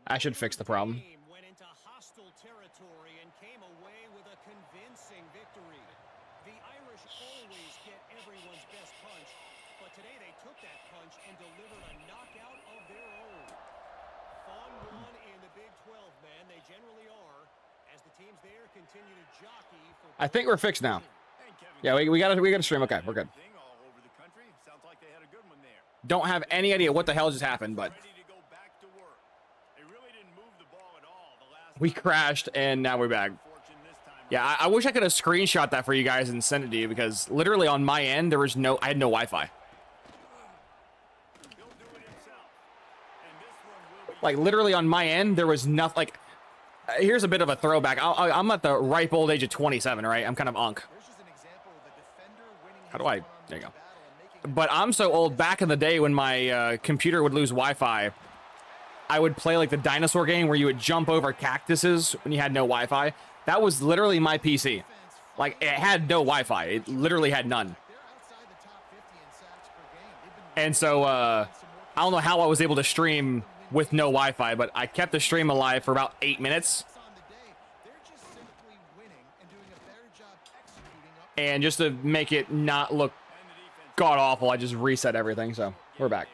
I should fix the problem. Went into hostile territory and came away with a convincing victory. The Irish always get everyone's best punch, but today they took that punch and delivered a knockout of their own. Fun one in the Big 12, man. They generally are, as the teams there continue to jockey for. I think we're fixed now. Yeah, we got to stream. Okay, we're good. Don't have any idea what the hell just happened, but we crashed and now we're back. Yeah, I wish I could have screenshot that for you guys and sent it to you, because literally on my end there was I had no Wi-Fi. Like literally on my end there was nothing. Like, here's a bit of a throwback. I'm at the ripe old age of 27, right? I'm kind of unk. How do I? There you go. But I'm so old. Back in the day when my computer would lose Wi-Fi, I would play like the dinosaur game where you would jump over cactuses when you had no Wi-Fi. That was literally my PC. Like, it had no Wi-Fi. It literally had none. And so, I don't know how I was able to stream with no Wi-Fi, but I kept the stream alive for about 8 minutes. And just to make it not look god-awful, I just reset everything, so we're back.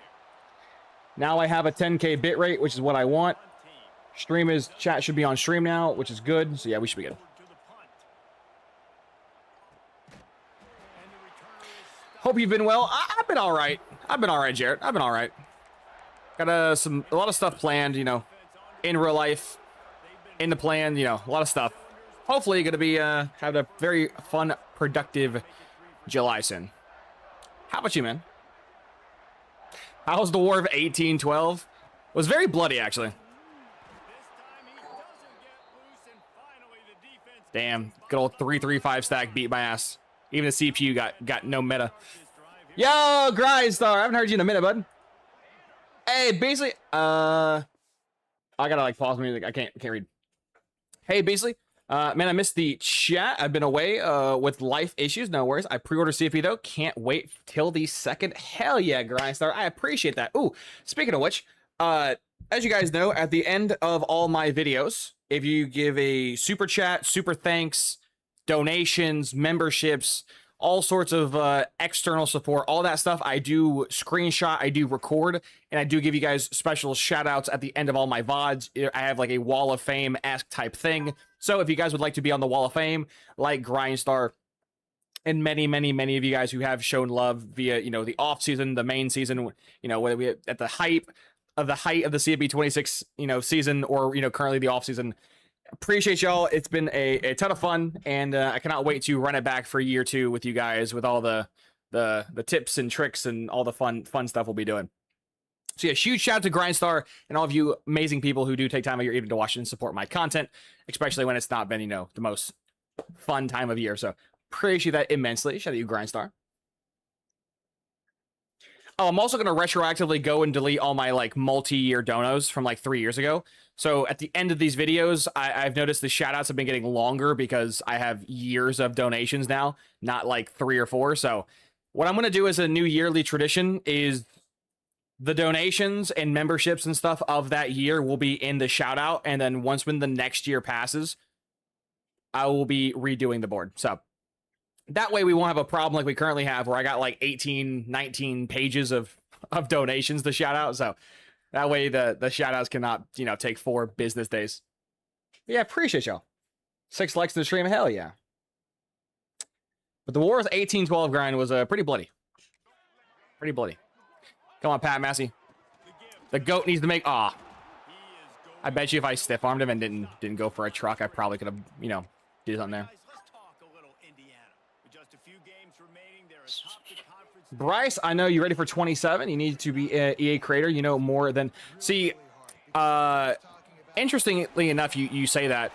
Now I have a 10K bitrate, which is what I want. Chat should be on stream now, which is good. So yeah, we should be good. Hope you've been well. I've been all right. I've been all right, Jarrett. I've been all right. Got a lot of stuff planned, you know, in real life, in the plan, you know, a lot of stuff. Hopefully, going to be have a very fun, productive July soon. How about you, man? How's the War of 1812? It was very bloody, actually. Damn, good old 3-3-5 stack beat my ass. Even the CPU got no meta. Yo, Grystar, I haven't heard you in a minute, bud. Hey, Beasley. I gotta like pause music. I can't read. Hey, Beasley. Man, I missed the chat. I've been away with life issues. No worries. I pre-ordered CFP though. Can't wait till the 2nd. Hell yeah, Grindstar. I appreciate that. Ooh, speaking of which, as you guys know, at the end of all my videos, if you give a super chat, super thanks, donations, memberships, all sorts of external support, all that stuff, I do screenshot, I do record, and I do give you guys special shout outs at the end of all my VODs. I have like a Wall of Fame-esque type thing. So if you guys would like to be on the Wall of Fame, like Grindstar, and many, many, many of you guys who have shown love via, you know, the off season, the main season, you know, whether we at the height of the CFB 26, you know, season, or, you know, currently the off season. Appreciate y'all. It's been a ton of fun, and I cannot wait to run it back for year 2 with you guys, with all the tips and tricks and all the fun stuff we'll be doing. So yeah, huge shout out to Grindstar and all of you amazing people who do take time of your evening to watch and support my content, especially when it's not been, you know, the most fun time of year. So appreciate that immensely. Shout out to you, Grindstar. Oh, I'm also going to retroactively go and delete all my like multi-year donos from like 3 years ago. So at the end of these videos, I've noticed the shoutouts have been getting longer because I have years of donations now, not like 3 or 4. So what I'm going to do as a new yearly tradition is the donations and memberships and stuff of that year will be in the shoutout. And then when the next year passes, I will be redoing the board. So that way we won't have a problem like we currently have, where I got like 18, 19 pages of donations to shout out. So that way the shout outs cannot, you know, take 4 business days. But yeah, appreciate y'all. 6 likes to the stream. Hell yeah. But the War of 1812 grind was pretty bloody. Pretty bloody. Come on, Pat Massey. The GOAT needs to make... I bet you if I stiff armed him and didn't go for a truck, I probably could have, you know, did something there. Bryce, I know you're ready for 27. You need to be an EA creator. You know more than... See, interestingly enough, you say that.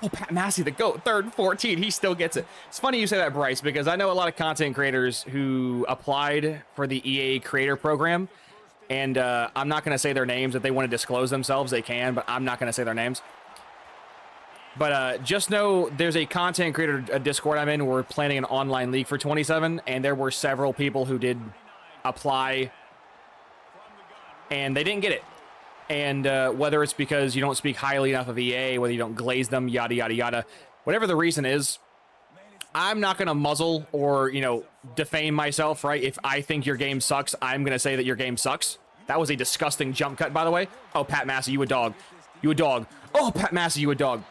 Oh, Pat Massey, the GOAT, 3rd, 14. He still gets it. It's funny you say that, Bryce, because I know a lot of content creators who applied for the EA creator program. And I'm not going to say their names. If they want to disclose themselves, they can, but I'm not going to say their names. But just know there's a content creator Discord I'm in. We're planning an online league for 27, and there were several people who did apply, and they didn't get it. And whether it's because you don't speak highly enough of EA, whether you don't glaze them, yada, yada, yada, whatever the reason is, I'm not going to muzzle or, you know, defame myself, right? If I think your game sucks, I'm going to say that your game sucks. That was a disgusting jump cut, by the way. Oh, Pat Massey, you a dog. You a dog. Oh, Pat Massey, you a dog.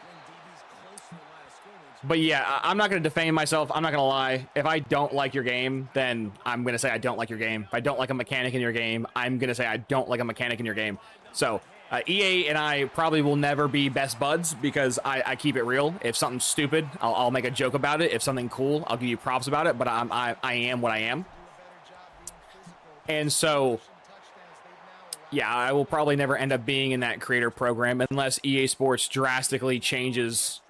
But yeah, I'm not going to defame myself. I'm not going to lie. If I don't like your game, then I'm going to say I don't like your game. If I don't like a mechanic in your game, I'm going to say I don't like a mechanic in your game. So EA and I probably will never be best buds because I keep it real. If something's stupid, I'll make a joke about it. If something cool, I'll give you props about it. But I am what I am. And so, yeah, I will probably never end up being in that creator program unless EA Sports drastically changes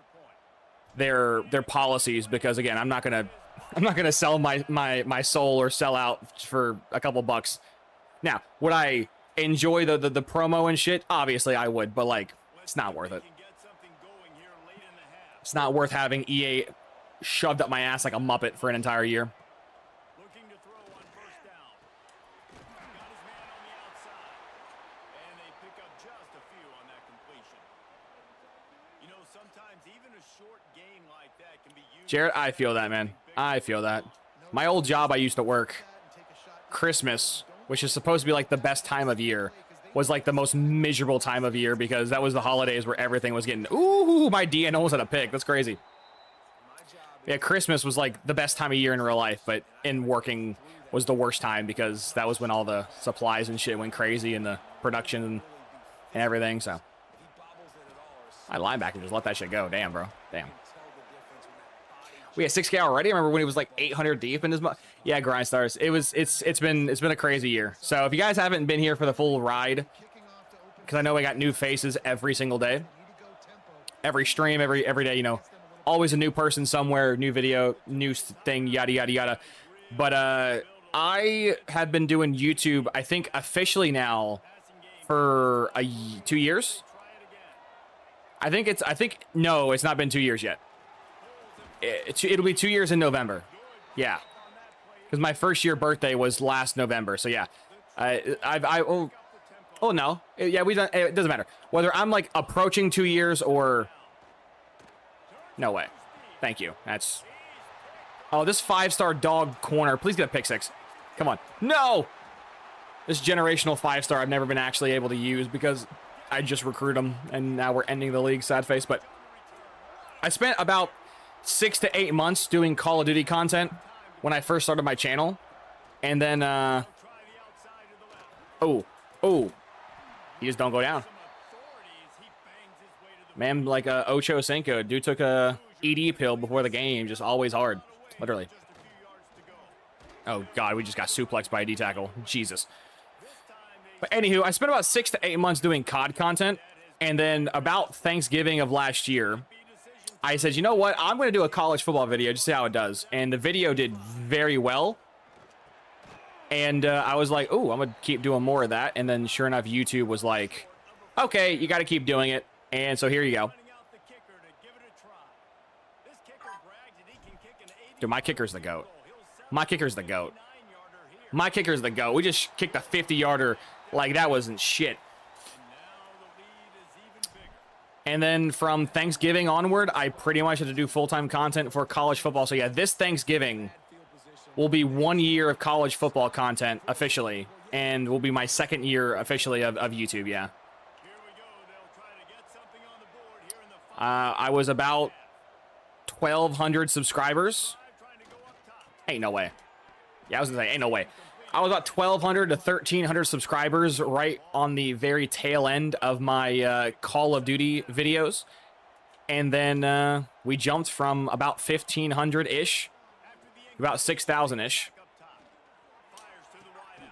their policies, because again, I'm not gonna sell my soul or sell out for a couple bucks. Now, would I enjoy the promo and shit? Obviously I would, but like, it's not worth it. It's not worth having EA shoved up my ass like a Muppet for an entire year. Jared, I feel that, man. I feel that. My old job I used to work, Christmas, which is supposed to be like the best time of year, was like the most miserable time of year because that was the holidays where everything was getting, ooh, my DN almost had a pick. That's crazy. Yeah, Christmas was like the best time of year in real life, but in working was the worst time because that was when all the supplies and shit went crazy and the production and everything, so. My linebacker just let that shit go. Damn, bro. Damn. We had 6K already. I remember when he was like 800 deep in his. Yeah, grind stars. It's been a crazy year. So if you guys haven't been here for the full ride, because I know we got new faces every single day, every stream, every day. You know, always a new person somewhere, new video, new thing, yada yada yada. But I have been doing YouTube, I think officially now for 2 years. No, it's not been 2 years yet. It'll be 2 years in November. Yeah. Because my first year birthday was last November. So yeah. Oh no. Yeah, it doesn't matter. Whether I'm like approaching 2 years or. No way. Thank you. That's. Oh, this 5-star dog corner. Please get a pick six. Come on. No! This generational 5-star I've never been actually able to use because I just recruited them and now we're ending the league. Sad face. But I spent about 6 to 8 months doing Call of Duty content when I first started my channel. And then, you just don't go down. Man, like Ocho Cinco, dude took a ED pill before the game, just always hard, literally. Oh God, we just got suplexed by a D tackle, Jesus. But anywho, I spent about 6 to 8 months doing COD content, and then about Thanksgiving of last year, I said, you know what? I'm going to do a college football video, just see how it does. And the video did very well. And I was like, oh, I'm going to keep doing more of that. And then sure enough, YouTube was like, okay, you got to keep doing it. And so here you go. Dude, my kicker's the GOAT. My kicker's the GOAT. My kicker's the GOAT. We just kicked a 50-yarder like that wasn't shit. And then from Thanksgiving onward, I pretty much had to do full-time content for college football. So yeah, this Thanksgiving will be 1 year of college football content officially. And will be my second year officially of YouTube, yeah. I was about 1,200 subscribers. Ain't no way. Yeah, I was gonna say, ain't no way. I was about 1,200 to 1,300 subscribers right on the very tail end of my Call of Duty videos. And then we jumped from about 1,500-ish, about 6,000-ish.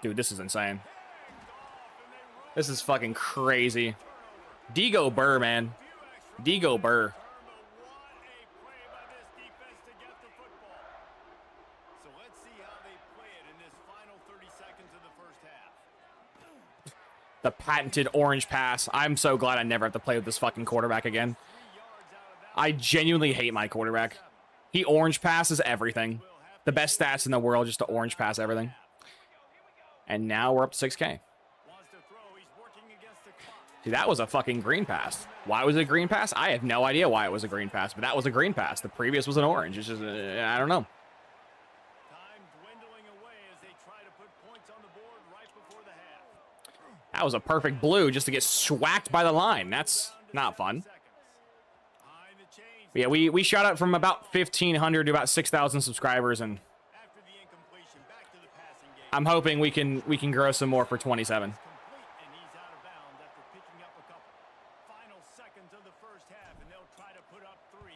Dude, this is insane. This is fucking crazy. Digo Burr, man. Digo Burr. The patented orange pass. I'm so glad I never have to play with this fucking quarterback again. I genuinely hate my quarterback. He orange passes everything. The best stats in the world just to orange pass everything. And now we're up to 6K. Dude, that was a fucking green pass. Why was it a green pass? I have no idea why it was a green pass, but that was a green pass. The previous was an orange. It's just, I don't know. Time dwindling away as they try to put points on the board right before the half. That was a perfect blue just to get swacked by the line. That's not fun. Behind the chains But yeah, we shot up from about 1,500 to about 6,000 subscribers, and after the incompletion. Back to the passing game. I'm hoping we can grow some more for 27. Complete, and he's out of bounds after picking up a couple. Final seconds of the first half, and they'll try to put up 3.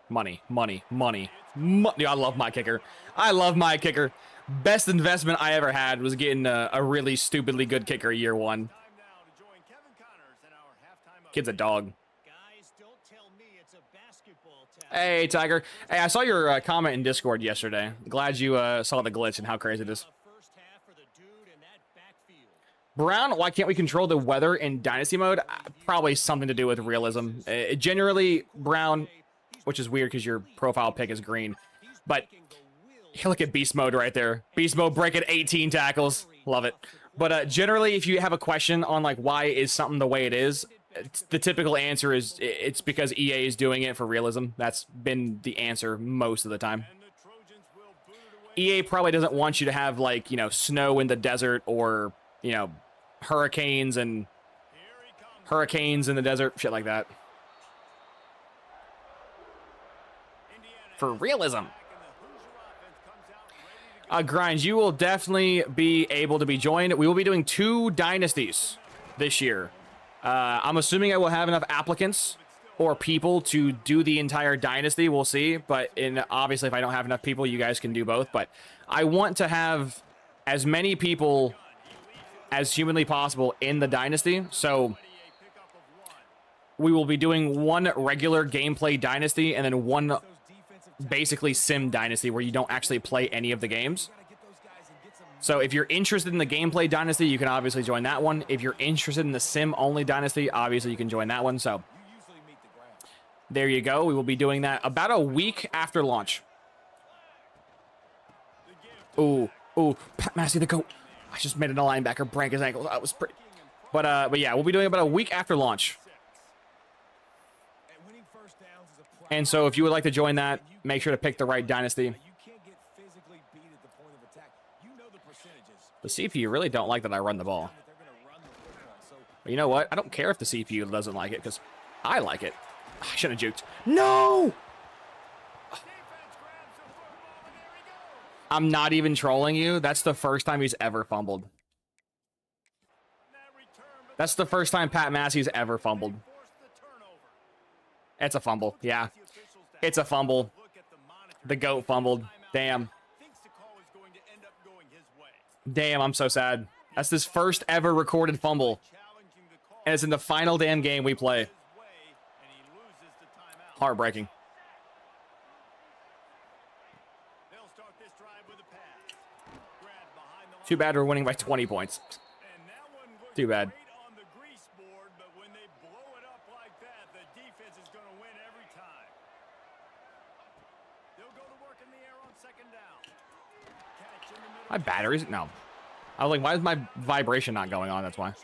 Money, money, money. Dude, I love my kicker. I love my kicker. Best investment I ever had was getting a really stupidly good kicker year one. Time now to join Kevin Connors in our halftime. Kid's a dog. Guys, don't tell me it's a basketball tap. Hey, Tiger. Hey, I saw your comment in Discord yesterday. Glad you saw the glitch and how crazy it is. First half for the dude in that backfield. Brown, why can't we control the weather in Dynasty mode? Probably something to do with realism. Generally, Brown, which is weird because your profile pick is green. But look at Beast Mode right there. Beast Mode breaking 18 tackles. Love it. But generally, if you have a question on like why is something the way it is, the typical answer is it's because EA is doing it for realism. That's been the answer most of the time. And the Trojans will boot it away. EA probably doesn't want you to have like, snow in the desert or, hurricanes Here he comes. in the desert, shit like that. Indiana For realism. back, and the Hoosier offense comes out ready to go. Grinds, you will definitely be able to be joined. We will be doing 2 dynasties this year. I'm assuming I will have enough applicants or people to do the entire dynasty. We'll see. But obviously, if I don't have enough people, you guys can do both. But I want to have as many people as humanly possible in the dynasty. So we will be doing 1 regular gameplay dynasty and then 1 basically sim dynasty where you don't actually play any of the games. So if you're interested in the gameplay dynasty, you can obviously join that one. If you're interested in the sim only dynasty, obviously you can join that one. So there you go. We will be doing that about a week after launch. Ooh, Pat Massey the GOAT. I just made a linebacker break his ankle. That was pretty. But yeah, we'll be doing it about a week after launch. And so if you would like to join that, make sure to pick the right dynasty. The CPU really don't like that I run the ball. But you know what? I don't care if the CPU doesn't like it, because I like it. I should have juked. No! I'm not even trolling you. That's the first time he's ever fumbled. That's the first time Pat Massey's ever fumbled. It's a fumble. Yeah. It's a fumble. The GOAT fumbled. Damn. Damn, I'm so sad. That's his first ever recorded fumble. And it's in the final damn game we play. Heartbreaking. Too bad we're winning by 20 points. Too bad. My batteries? No. I was like, why is my vibration not going on? That's why.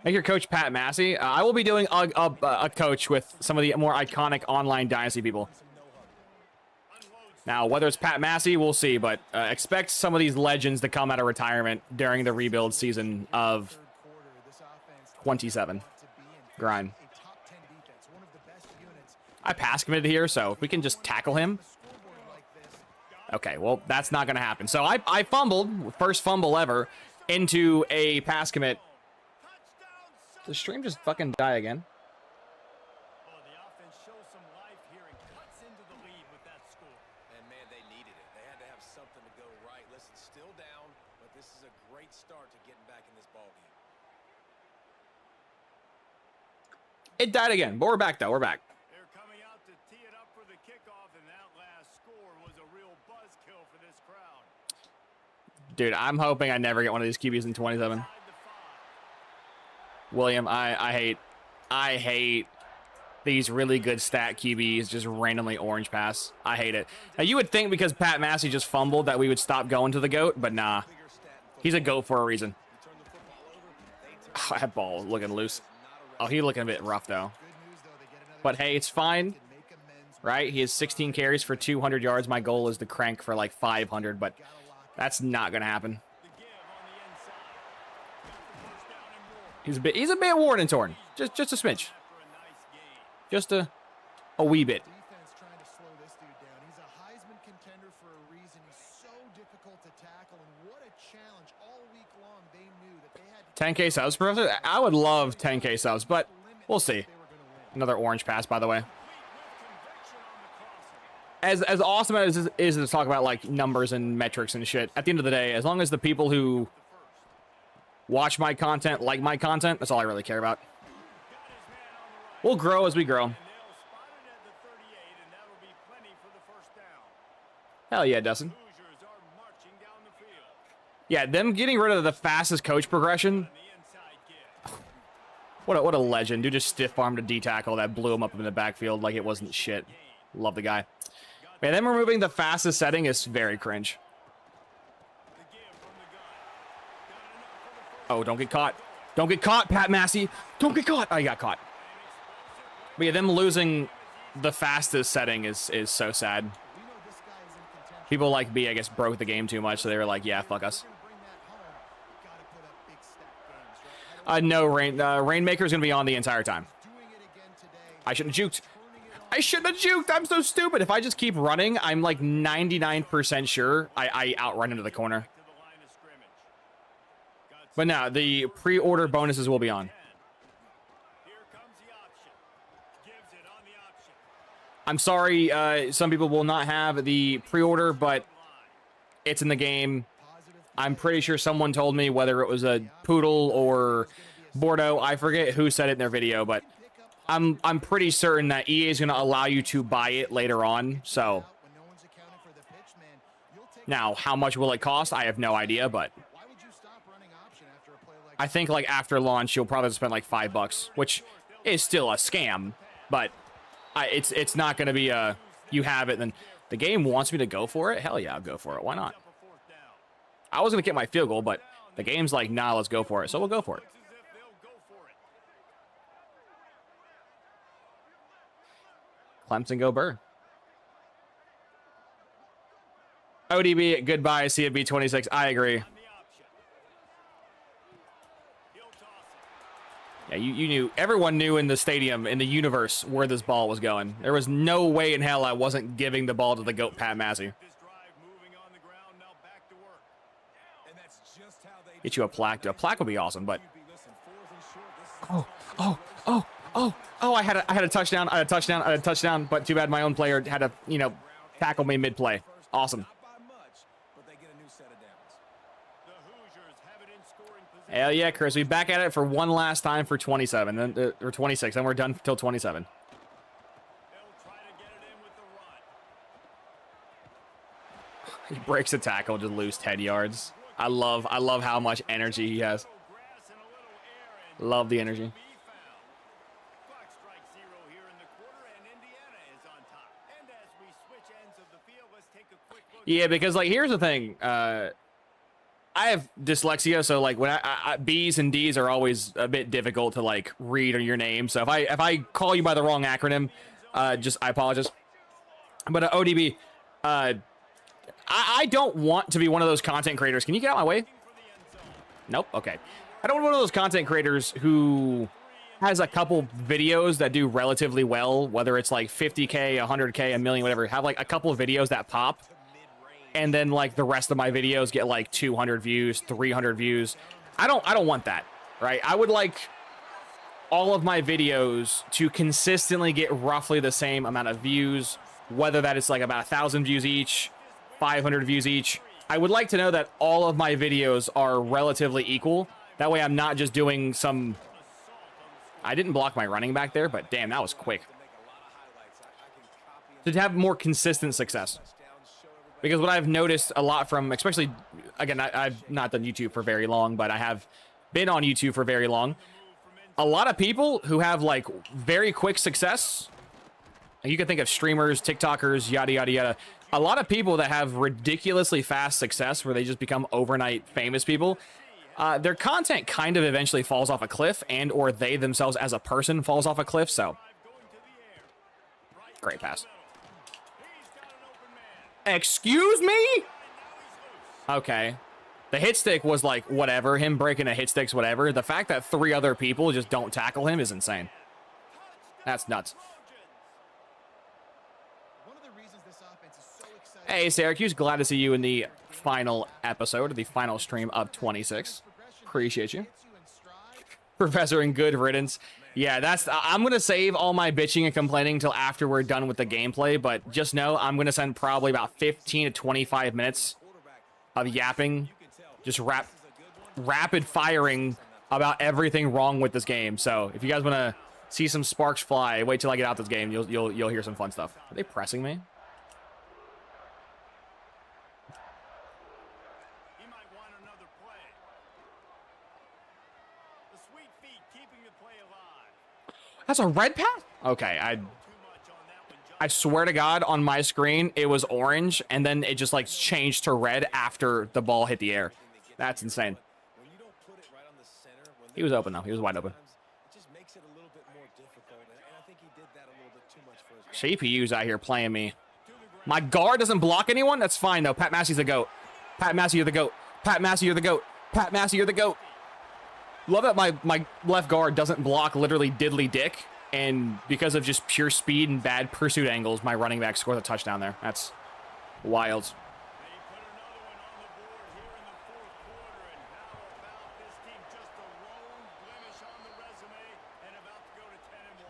Make your coach Pat Massey. I will be doing a coach with some of the more iconic online dynasty people. Now, whether it's Pat Massey, we'll see, but expect some of these legends to come out of retirement during the rebuild season of 27. Grind. I pass committed here, so if we can just tackle him. Okay, well, that's not going to happen. So I fumbled, first fumble ever, into a pass commit. Did the stream just fucking die again? The offense shows some life here and cuts into the lead with that score. And man, they needed it. They had to have something to go right. Listen, still down, but this is a great start to getting back in this ballgame. It died again, but we're back though. We're back. They're coming out to tee it up for the kickoff, and that last score was a real buzzkill for this crowd. Dude, I'm hoping I never get one of these QBs in 27. Inside the 5. William, I hate. these really good stat QBs just randomly orange pass. I hate it. Now, you would think because Pat Massey just fumbled that we would stop going to the GOAT, but nah. He's a GOAT for a reason. Oh, that ball looking loose. Oh, he's looking a bit rough, though. But hey, it's fine, right? He has 16 carries for 200 yards. My goal is to crank for like 500, but that's not going to happen. He's a bit worn and torn. Just a smidge. Just a wee bit. Defense trying to slow this dude down. He's a Heisman contender for a reason. He's so difficult to tackle, and what a challenge all week long. They knew that they had to 10K subs, Professor? I would love 10K subs, but we'll see. Another orange pass, by the way. As awesome as it is to talk about like numbers and metrics and shit, at the end of the day, as long as the people who watch my content like my content, that's all I really care about. We'll grow as we grow. Hell yeah, Dustin. Yeah, them getting rid of the fastest coach progression. What a legend. Dude just stiff-armed a D-tackle that blew him up in the backfield like it wasn't shit. Love the guy. Man, them removing the fastest setting is very cringe. Oh, don't get caught. Don't get caught, Pat Massey. Don't get caught. Oh, you got caught. But yeah, them losing the fastest setting is so sad. People like B, I guess, broke the game too much, so they were like, yeah, fuck us. No, Rainmaker's going to be on the entire time. I shouldn't have juked. I shouldn't have juked. I'm so stupid. If I just keep running, I'm like 99% sure I outrun into the corner. But now, the pre-order bonuses will be on. I'm sorry, some people will not have the pre-order, but it's in the game. I'm pretty sure someone told me, whether it was a Poodle or Bordeaux, I forget who said it in their video, but I'm pretty certain that EA is going to allow you to buy it later on. So now, how much will it cost? I have no idea, but I think like after launch, you'll probably spend like $5, which is still a scam, but it's not going to be a you have it then the game wants me to go for it. Hell yeah, I'll go for it. Why not? I was going to get my field goal, but the game's like, nah, let's go for it. So we'll go for it. Clemson go Burr. ODB, goodbye, CFB 26. I agree. Yeah, you knew. Everyone knew in the stadium, in the universe, where this ball was going. There was no way in hell I wasn't giving the ball to the GOAT, Pat Massey. Get you a plaque. A plaque would be awesome, but... Oh, I had a touchdown. I had a touchdown, but too bad my own player had to, tackle me mid-play. Awesome. Hell yeah, Chris. We back at it for one last time for 27, then or 26, and we're done till 27. He breaks a tackle to lose 10 yards. I love how much energy he has. Love the energy. Yeah, because like here's the thing. I have dyslexia, so like when I B's and D's are always a bit difficult to like read your name. So if I call you by the wrong acronym, I apologize. But ODB, I don't want to be one of those content creators. Can you get out of my way? Nope. Okay. I don't want one of those content creators who has a couple videos that do relatively well, whether it's like 50K, 100K, a million, whatever. Have like a couple of videos that pop. And then like the rest of my videos get like 200 views, 300 views. I don't want that, right? I would like all of my videos to consistently get roughly the same amount of views, whether that is like about 1,000 views each, 500 views each. I would like to know that all of my videos are relatively equal. That way I'm not just doing some... I didn't block my running back there, but damn, that was quick. To have more consistent success. Because what I've noticed a lot from, especially, again, I've not done YouTube for very long, but I have been on YouTube for very long. a lot of people who have like very quick success, you can think of streamers, TikTokers, yada, yada, yada. A lot of people that have ridiculously fast success where they just become overnight famous people, their content kind of eventually falls off a cliff, and or they themselves as a person falls off a cliff. So great pass. Excuse me? Okay. The hit stick was like whatever. Him breaking a hit stick's whatever. The fact that 3 other people just don't tackle him is insane. That's nuts. One of the reasons this offense is so exciting. Hey, Syracuse. Glad to see you in the final episode, the final stream of 26. Appreciate you. Hits you in stride. Professor and good riddance. Yeah, I'm going to save all my bitching and complaining until after we're done with the gameplay, but just know I'm going to send probably about 15 to 25 minutes of yapping, just rapid firing about everything wrong with this game. So if you guys want to see some sparks fly, wait till I get out this game. You'll hear some fun stuff. Are they pressing me? He might want another play. The sweet feet keeping the play alive. That's a red pass? Okay, I swear to God, on my screen, it was orange, and then it just, like, changed to red after the ball hit the air. That's insane. When you don't put it right on the center, when He was open, though. He was wide open. it just makes it a little bit more difficult, and I think he did that a little bit too much for his CPU's out here playing me. My guard doesn't block anyone? That's fine, though. Pat Massey's the GOAT. Pat Massey, you're the GOAT. Pat Massey, you're the GOAT. Pat Massey, you're the GOAT. Love that my left guard doesn't block literally diddly dick. And because of just pure speed and bad pursuit angles, my running back scores a touchdown there. That's wild. They put another one on the board here in the fourth quarter, and how about this team just a lone blemish on the resume and about to go to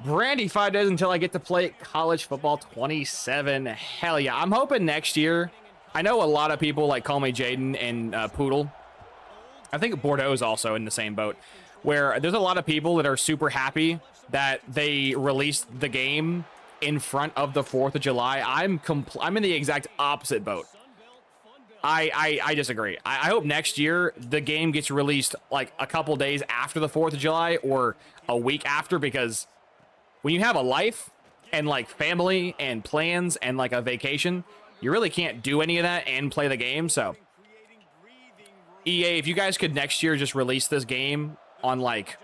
10-1. Brandy, 5 days until I get to play college football 27. Hell yeah. I'm hoping next year. I know a lot of people like call me Jaden and Poodle. I think Bordeaux is also in the same boat, where there's a lot of people that are super happy that they released the game in front of the 4th of July. I'm in the exact opposite boat. I disagree. I hope next year the game gets released like a couple days after the 4th of July or a week after, because when you have a life and like family and plans and like a vacation, you really can't do any of that and play the game. So EA, if you guys could next year just release this game on like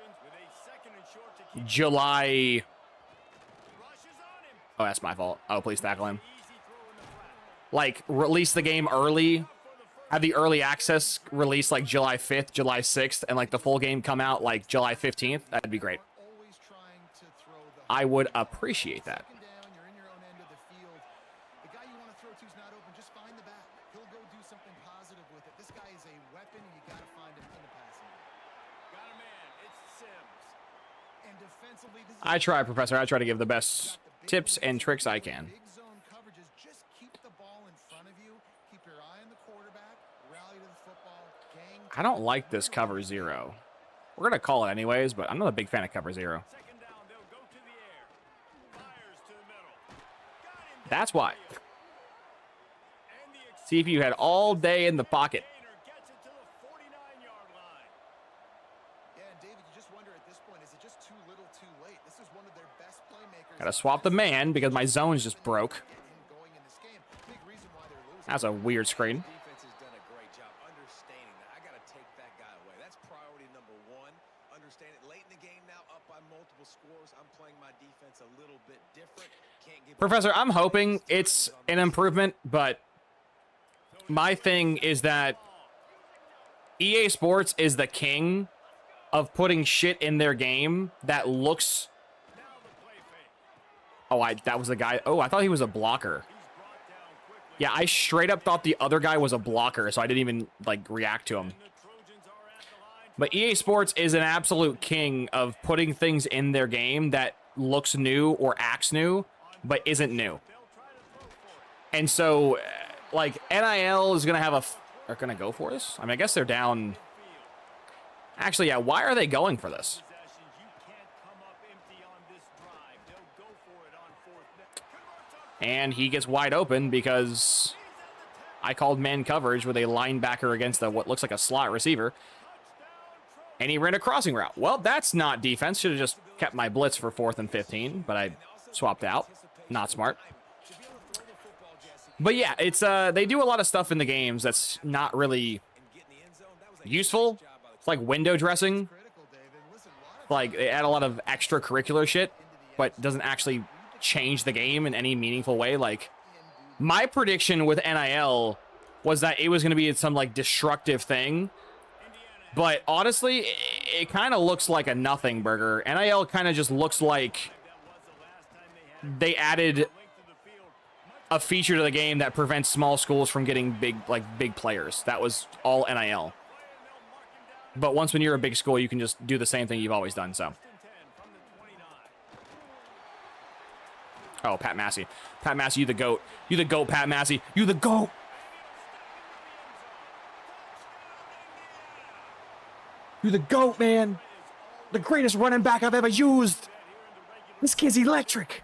July. Oh, that's my fault. Oh, please tackle him. Like, release the game early. Have the early access release like July 5th, July 6th, and like the full game come out like July 15th. That'd be great. Always trying to throw the I would appreciate that. second down, you're in your own end of the field. The guy you want to throw to is not open. Just find the back. He'll go do something positive with it. This guy is a weapon, and you got to find him in the passing game. Got a man. It's Sims. And defensively, this is I try, Professor. I try to give the best tips and tricks I can. big zone coverages. Just keep the ball in front of you. Keep your eye on the quarterback. Rally to the football. Gang. I don't like this cover 0. We're going to call it anyways, but I'm not a big fan of cover 0. Second down, they'll go to the air. Fires to the middle. Got him. That's why. And the See if you had all day in the pocket. extender gets it to the 49-yard line. Yeah, and David, you just wonder at this point, is it just too little, too late? This is one of their best playmakers. Gotta swap the man because my zone's just broke. Get him going in this game. Big reason why they're losing. That's a weird screen. defense has done a great job understanding that. I got to take that guy away. That's priority number 1. Understand it. Late in the game now, up by multiple scores. I'm playing my defense a little bit different. Can't give Professor, I'm hoping it's an improvement, but my thing is that EA Sports is the king of putting shit in their game that looks... Oh, that was the guy. Oh, I thought he was a blocker. Yeah, I straight up thought the other guy was a blocker, so I didn't even, like, react to him. But EA Sports is an absolute king of putting things in their game that looks new or acts new, but isn't new. And so, like, NIL is going to have are going to go for this? I mean, I guess they're down. Actually, yeah, why are they going for this? Possessions, you can't come up empty on this drive. They'll go for it on fourth down. And he gets wide open because I called man coverage with a linebacker against what looks like a slot receiver. And he ran a crossing route. Well, that's not defense. Should have just kept my blitz for 4th and 15, but I swapped out. Not smart. But yeah, it's they do a lot of stuff in the games that's not really useful. It's like window dressing. Like, they add a lot of extracurricular shit, but doesn't actually change the game in any meaningful way. Like, my prediction with NIL was that it was going to be some, like, destructive thing. But honestly, it kind of looks like a nothing burger. NIL kind of just looks like they added a feature to the game that prevents small schools from getting big players. That was all NIL. But once when you're a big school, you can just do the same thing you've always done, so. Oh, Pat Massey. Pat Massey, you the GOAT. You the GOAT, Pat Massey. You the GOAT. You the GOAT, man. The greatest running back I've ever used. This kid's electric.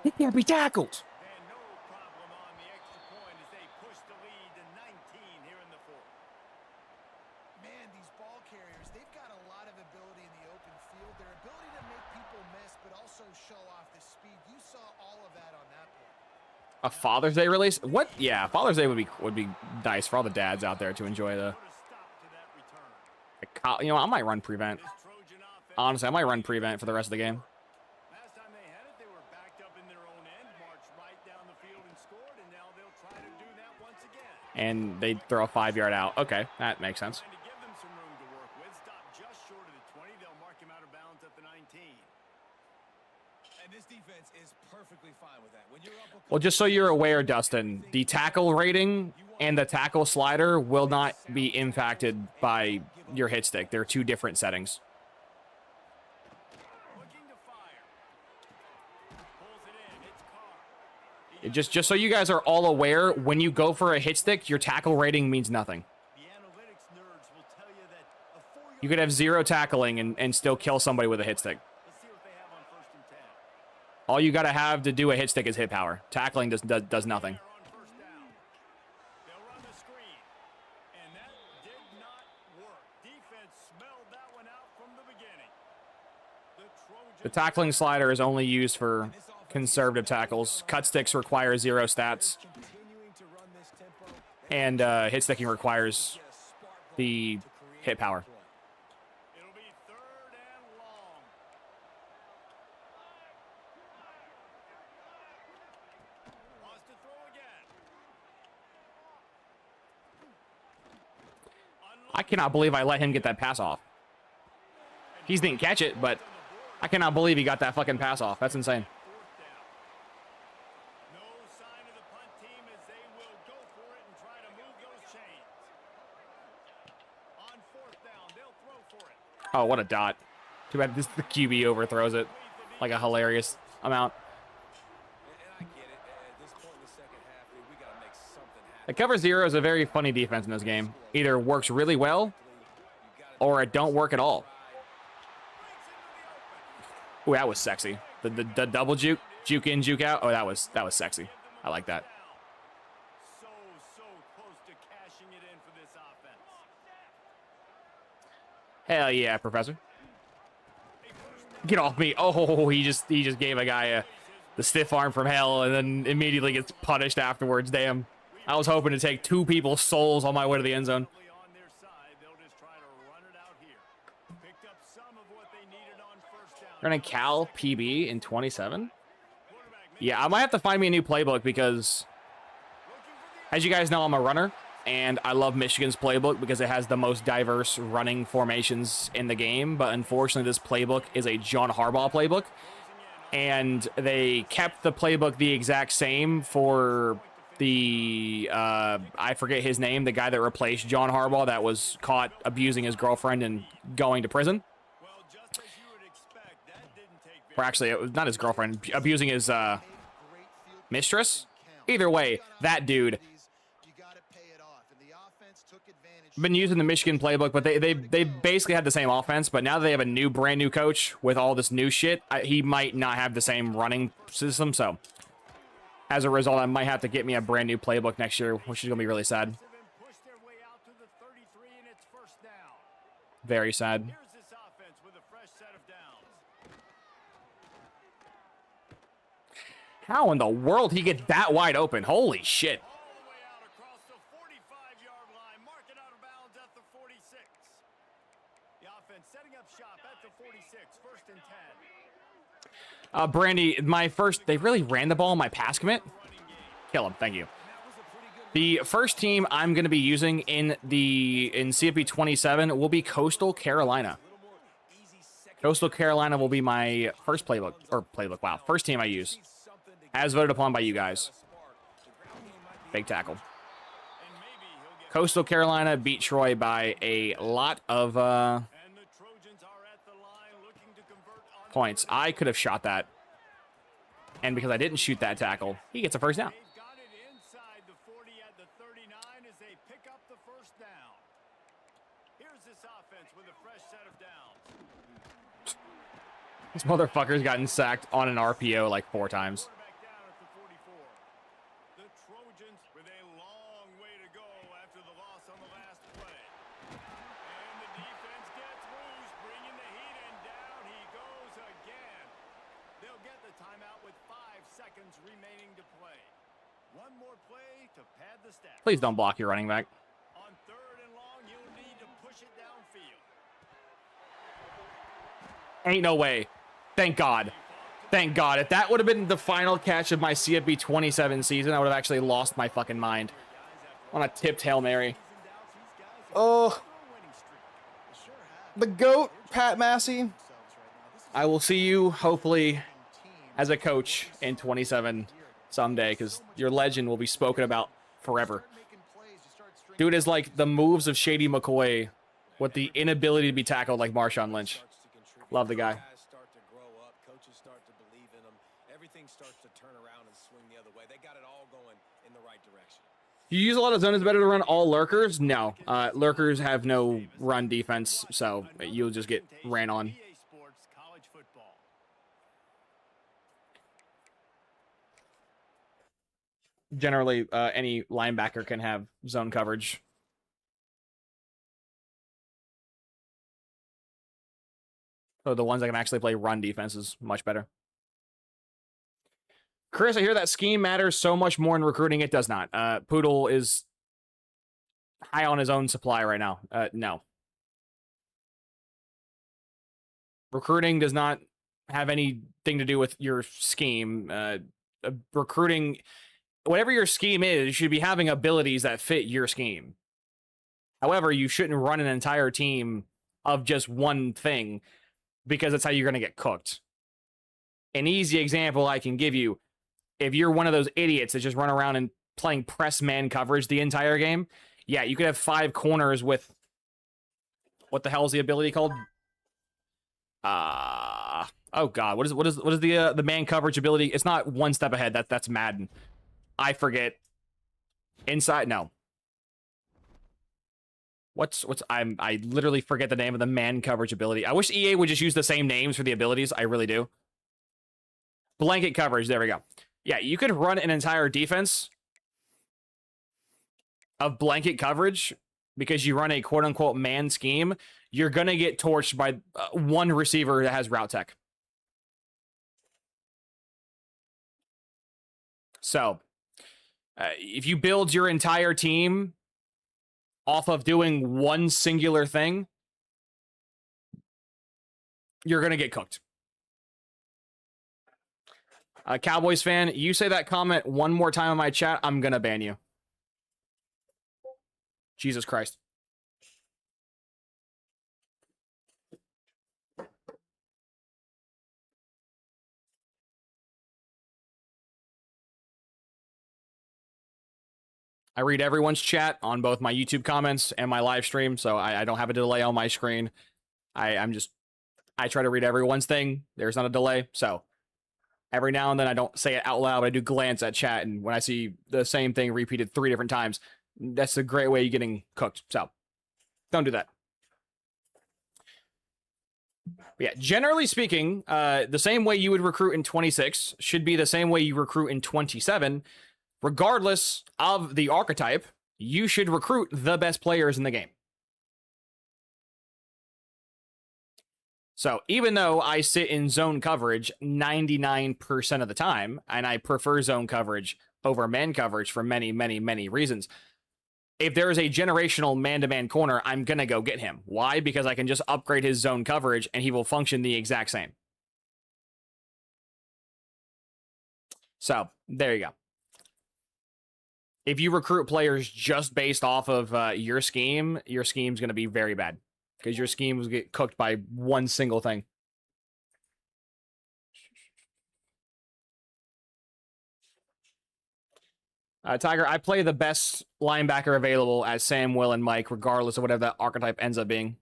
He can't be tackled. And no problem on the extra point as they push the lead to 19 here in the fourth. Man, these ball carriers, they've got a lot of ability in the open field. Their ability to make people miss, but also show off the speed. You saw all of that on that play. A Father's Day release? What? Yeah, Father's Day would be nice for all the dads out there to enjoy the. Put a stop to that return. You know, I might run prevent. This Trojan offense. Honestly, I might run prevent for the rest of the game. Last time they had it, they were backed up in their own end, marched right down the field and scored, and now they'll try to do that once again. And they throw a 5-yard out. Okay, that makes sense. Trying to give them some room to work with. Stop just short of the 20. They'll mark him out of bounds at the 19. And this defense is perfectly fine with that. When you're up a Well, just so you're aware, Dustin, the tackle rating and the tackle slider will not be impacted by your hit stick. They're two different settings. Looking to fire. Pulls it in. It's Carr. Just so you guys are all aware, when you go for a hit stick, your tackle rating means nothing. The analytics nerds will tell you that a 4-yard. You could have 0 tackling and still kill somebody with a hit stick. Let's see what they have on 1st and 10. All you got to have to do a hit stick is hit power. Tackling does nothing. They're on 1st down. They'll run the screen. And that did not work. Defense smelled that one out from the beginning. The Trojans. The tackling slider is only used for conservative tackles. Cut sticks require 0 stats. continuing to run this tempo, And hit sticking requires the hit power. It'll be 3rd and long. Wants to throw again. I cannot believe I let him get that pass off. He didn't catch it, but I cannot believe he got that fucking pass off. That's insane. 4th down. No sign of the punt team as they will go for it and try to move those chains. On 4th down, they'll throw for it. Oh, what a dot. Too bad the QB overthrows it like a hilarious amount. and I get it. At this point in the second half, we got to make something happen. The cover 0 is a very funny defense in this game. Either works really well or it don't work at all. Ooh, that was sexy. The double juke in, juke out. Oh, that was sexy. I like that. So close to cashing it in for this offense. Hell yeah, Professor. Get off me. Oh, he just gave a guy the stiff arm from hell and then immediately gets punished afterwards. Damn. I was hoping to take 2 people's souls on my way to the end zone. On their side, they'll just try to run it out here. Picked up some of what they needed on 1st down. Running Cal PB in 27? Yeah, I might have to find me a new playbook because, as you guys know, I'm a runner. And I love Michigan's playbook because it has the most diverse running formations in the game. But unfortunately, this playbook is a John Harbaugh playbook. And they kept the playbook the exact same for the, I forget his name, the guy that replaced John Harbaugh that was caught abusing his girlfriend and going to prison. Well, just as you would expect, that didn't take Or actually, it was not his girlfriend, abusing his mistress. Either way, that dude. You got to pay it off. And the offense took advantage. Been using the Michigan playbook, but they basically had the same offense, but now that they have a brand new coach with all this new shit, he might not have the same running system, so as a result, I might have to get me a brand new playbook next year, which is going to be really sad. Pushed their way out to the 33, and it's 1st down. Very sad. Here's this offense with a fresh set of downs. How in the world he get that wide open? Holy shit. All the way out across the 45-yard line. Mark it out of bounds at the 46. The offense setting up shop at the 46. First and 10. Brandy, they really ran the ball in my pass commit. Kill him, thank you. The first team I'm going to be using in CFP 27 will be Coastal Carolina. Coastal Carolina will be my first first team I use, as voted upon by you guys. Big tackle. Coastal Carolina beat Troy by a lot of points. I could have shot that, and because I didn't shoot that tackle, he gets a first down. This motherfucker's gotten sacked on an RPO like 4 times. The Trojans with a long way to go after the loss on the last play. And the defense gets loose, bringing the heat in. Down he goes again. They'll get the timeout with 5 seconds remaining to play. One more play to pad the stats. Please don't block your running back. On 3rd and long, you'll need to push it downfield. Ain't no way. Thank God. Thank God. If that would have been the final catch of my CFB 27 season, I would have actually lost my fucking mind on a tipped Hail Mary. Oh. The GOAT, Pat Massey. I will see you, hopefully, as a coach in 27 someday, because your legend will be spoken about forever. Dude is like the moves of Shady McCoy with the inability to be tackled like Marshawn Lynch. Love the guy. You use a lot of zone. Is better to run all lurkers? No. Lurkers have no run defense, so you'll just get ran on. Generally, any linebacker can have zone coverage. So the ones that can actually play run defense is much better. Chris, I hear that scheme matters so much more in recruiting. It does not. Poodle is high on his own supply right now. No. Recruiting does not have anything to do with your scheme. Recruiting, whatever your scheme is, you should be having abilities that fit your scheme. However, you shouldn't run an entire team of just one thing, because that's how you're going to get cooked. An easy example I can give you, if you're one of those idiots that just run around and playing press man coverage the entire game, yeah, you could have 5 corners with, what the hell is the ability called? Oh god, what is the man coverage ability? It's not one step ahead. That's Madden. I forget. Inside, no. I literally forget the name of the man coverage ability. I wish EA would just use the same names for the abilities. I really do. Blanket coverage. There we go. Yeah, you could run an entire defense of blanket coverage because you run a quote-unquote man scheme. You're going to get torched by one receiver that has route tech. So, if you build your entire team off of doing one singular thing, you're going to get cooked. Cowboys fan, you say that comment one more time in my chat, I'm going to ban you. Jesus Christ. I read everyone's chat on both my YouTube comments and my live stream, so I don't have a delay on my screen. I try to read everyone's thing. There's not a delay, so every now and then I don't say it out loud, but I do glance at chat, and when I see the same thing repeated 3 different times, that's a great way of getting cooked. So don't do that. But yeah, generally speaking, the same way you would recruit in 26 should be the same way you recruit in 27. Regardless of the archetype, you should recruit the best players in the game. So even though I sit in zone coverage 99% of the time, and I prefer zone coverage over man coverage for many, many, many reasons, if there is a generational man-to-man corner, I'm going to go get him. Why? Because I can just upgrade his zone coverage and he will function the exact same. So there you go. If you recruit players just based off of your scheme's going to be very bad because your scheme will get cooked by one single thing. Tiger, I play the best linebacker available as Sam, Will, and Mike, regardless of whatever that archetype ends up being.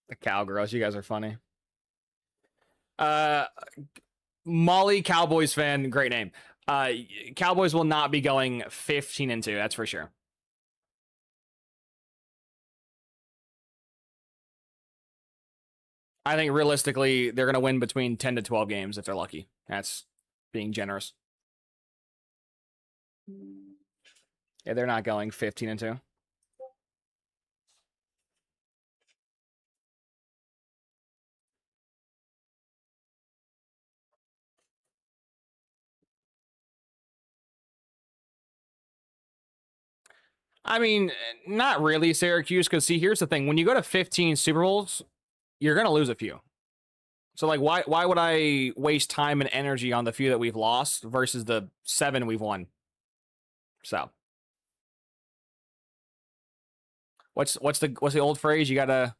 The Cowgirls, you guys are funny. Molly, Cowboys fan, great name. Cowboys will not be going 15-2, that's for sure. I think realistically, they're going to win between 10 to 12 games if they're lucky. That's being generous. Yeah, they're not going 15-2. I mean, not really Syracuse, because see, here's the thing. When you go to 15 Super Bowls, you're going to lose a few. So, like, why would I waste time and energy on the few that we've lost versus the 7 we've won? So, what's the old phrase? You got to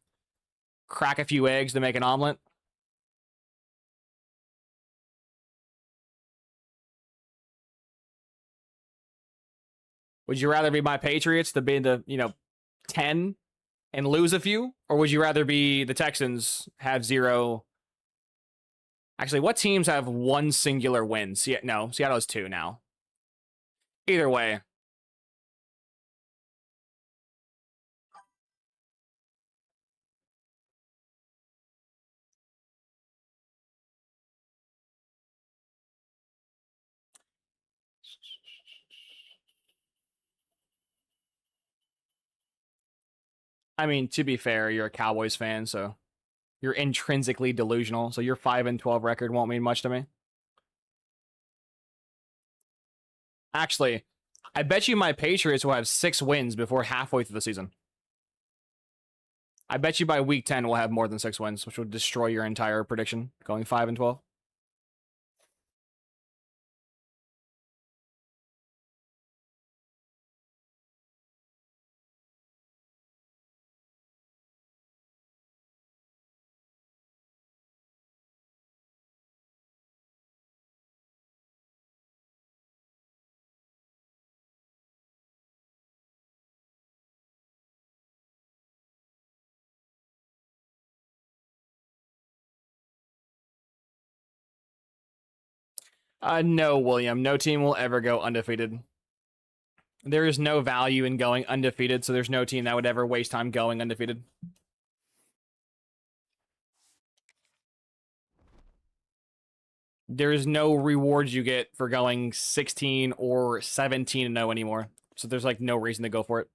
crack a few eggs to make an omelet. Would you rather be my Patriots to be the 10 and lose a few, or would you rather be the Texans, have 0? Actually, what teams have one singular win? No, Seattle has 2 now. Either way. I mean, to be fair, you're a Cowboys fan, so you're intrinsically delusional. So your 5-12 record won't mean much to me. Actually, I bet you my Patriots will have 6 wins before halfway through the season. I bet you by week 10 we'll have more than 6 wins, which will destroy your entire prediction, going 5-12. No, William. No team will ever go undefeated. There is no value in going undefeated, so there's no team that would ever waste time going undefeated. There is no rewards you get for going 16 or 17-0 anymore. So there's like no reason to go for it.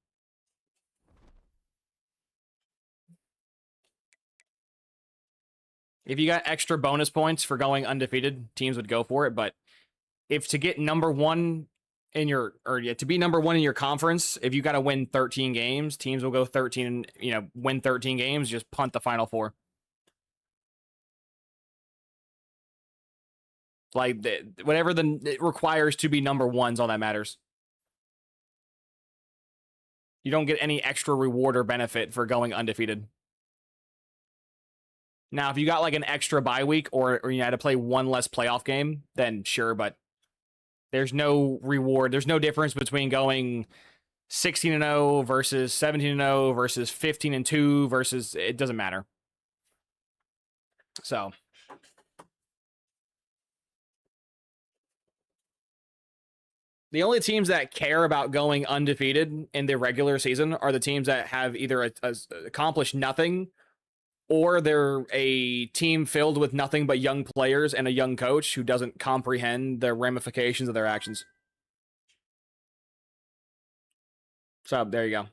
If you got extra bonus points for going undefeated, teams would go for it. But if to get number one in your, or yeah, to be number one in your conference, if you got to win 13 games, teams will go 13, win 13 games, just punt the final 4. Like whatever it requires to be number one's all that matters. You don't get any extra reward or benefit for going undefeated. Now, if you got like an extra bye week or you had to play one less playoff game, then sure, but there's no reward. There's no difference between going 16-0 versus 17-0 versus 15-2 versus, it doesn't matter. So the only teams that care about going undefeated in the regular season are the teams that have either accomplished nothing or they're a team filled with nothing but young players and a young coach who doesn't comprehend the ramifications of their actions. So there you go.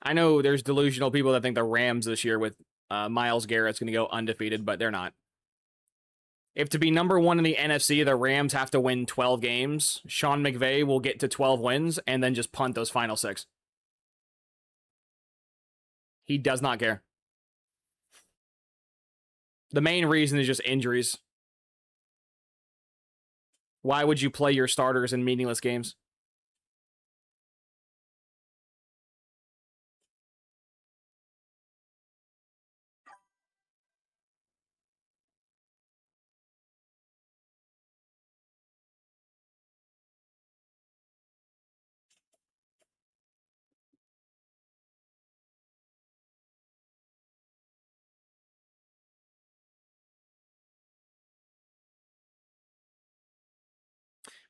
I know there's delusional people that think the Rams this year with Myles Garrett's going to go undefeated, but they're not. If to be number one in the NFC, the Rams have to win 12 games, Sean McVay will get to 12 wins and then just punt those final 6. He does not care. The main reason is just injuries. Why would you play your starters in meaningless games?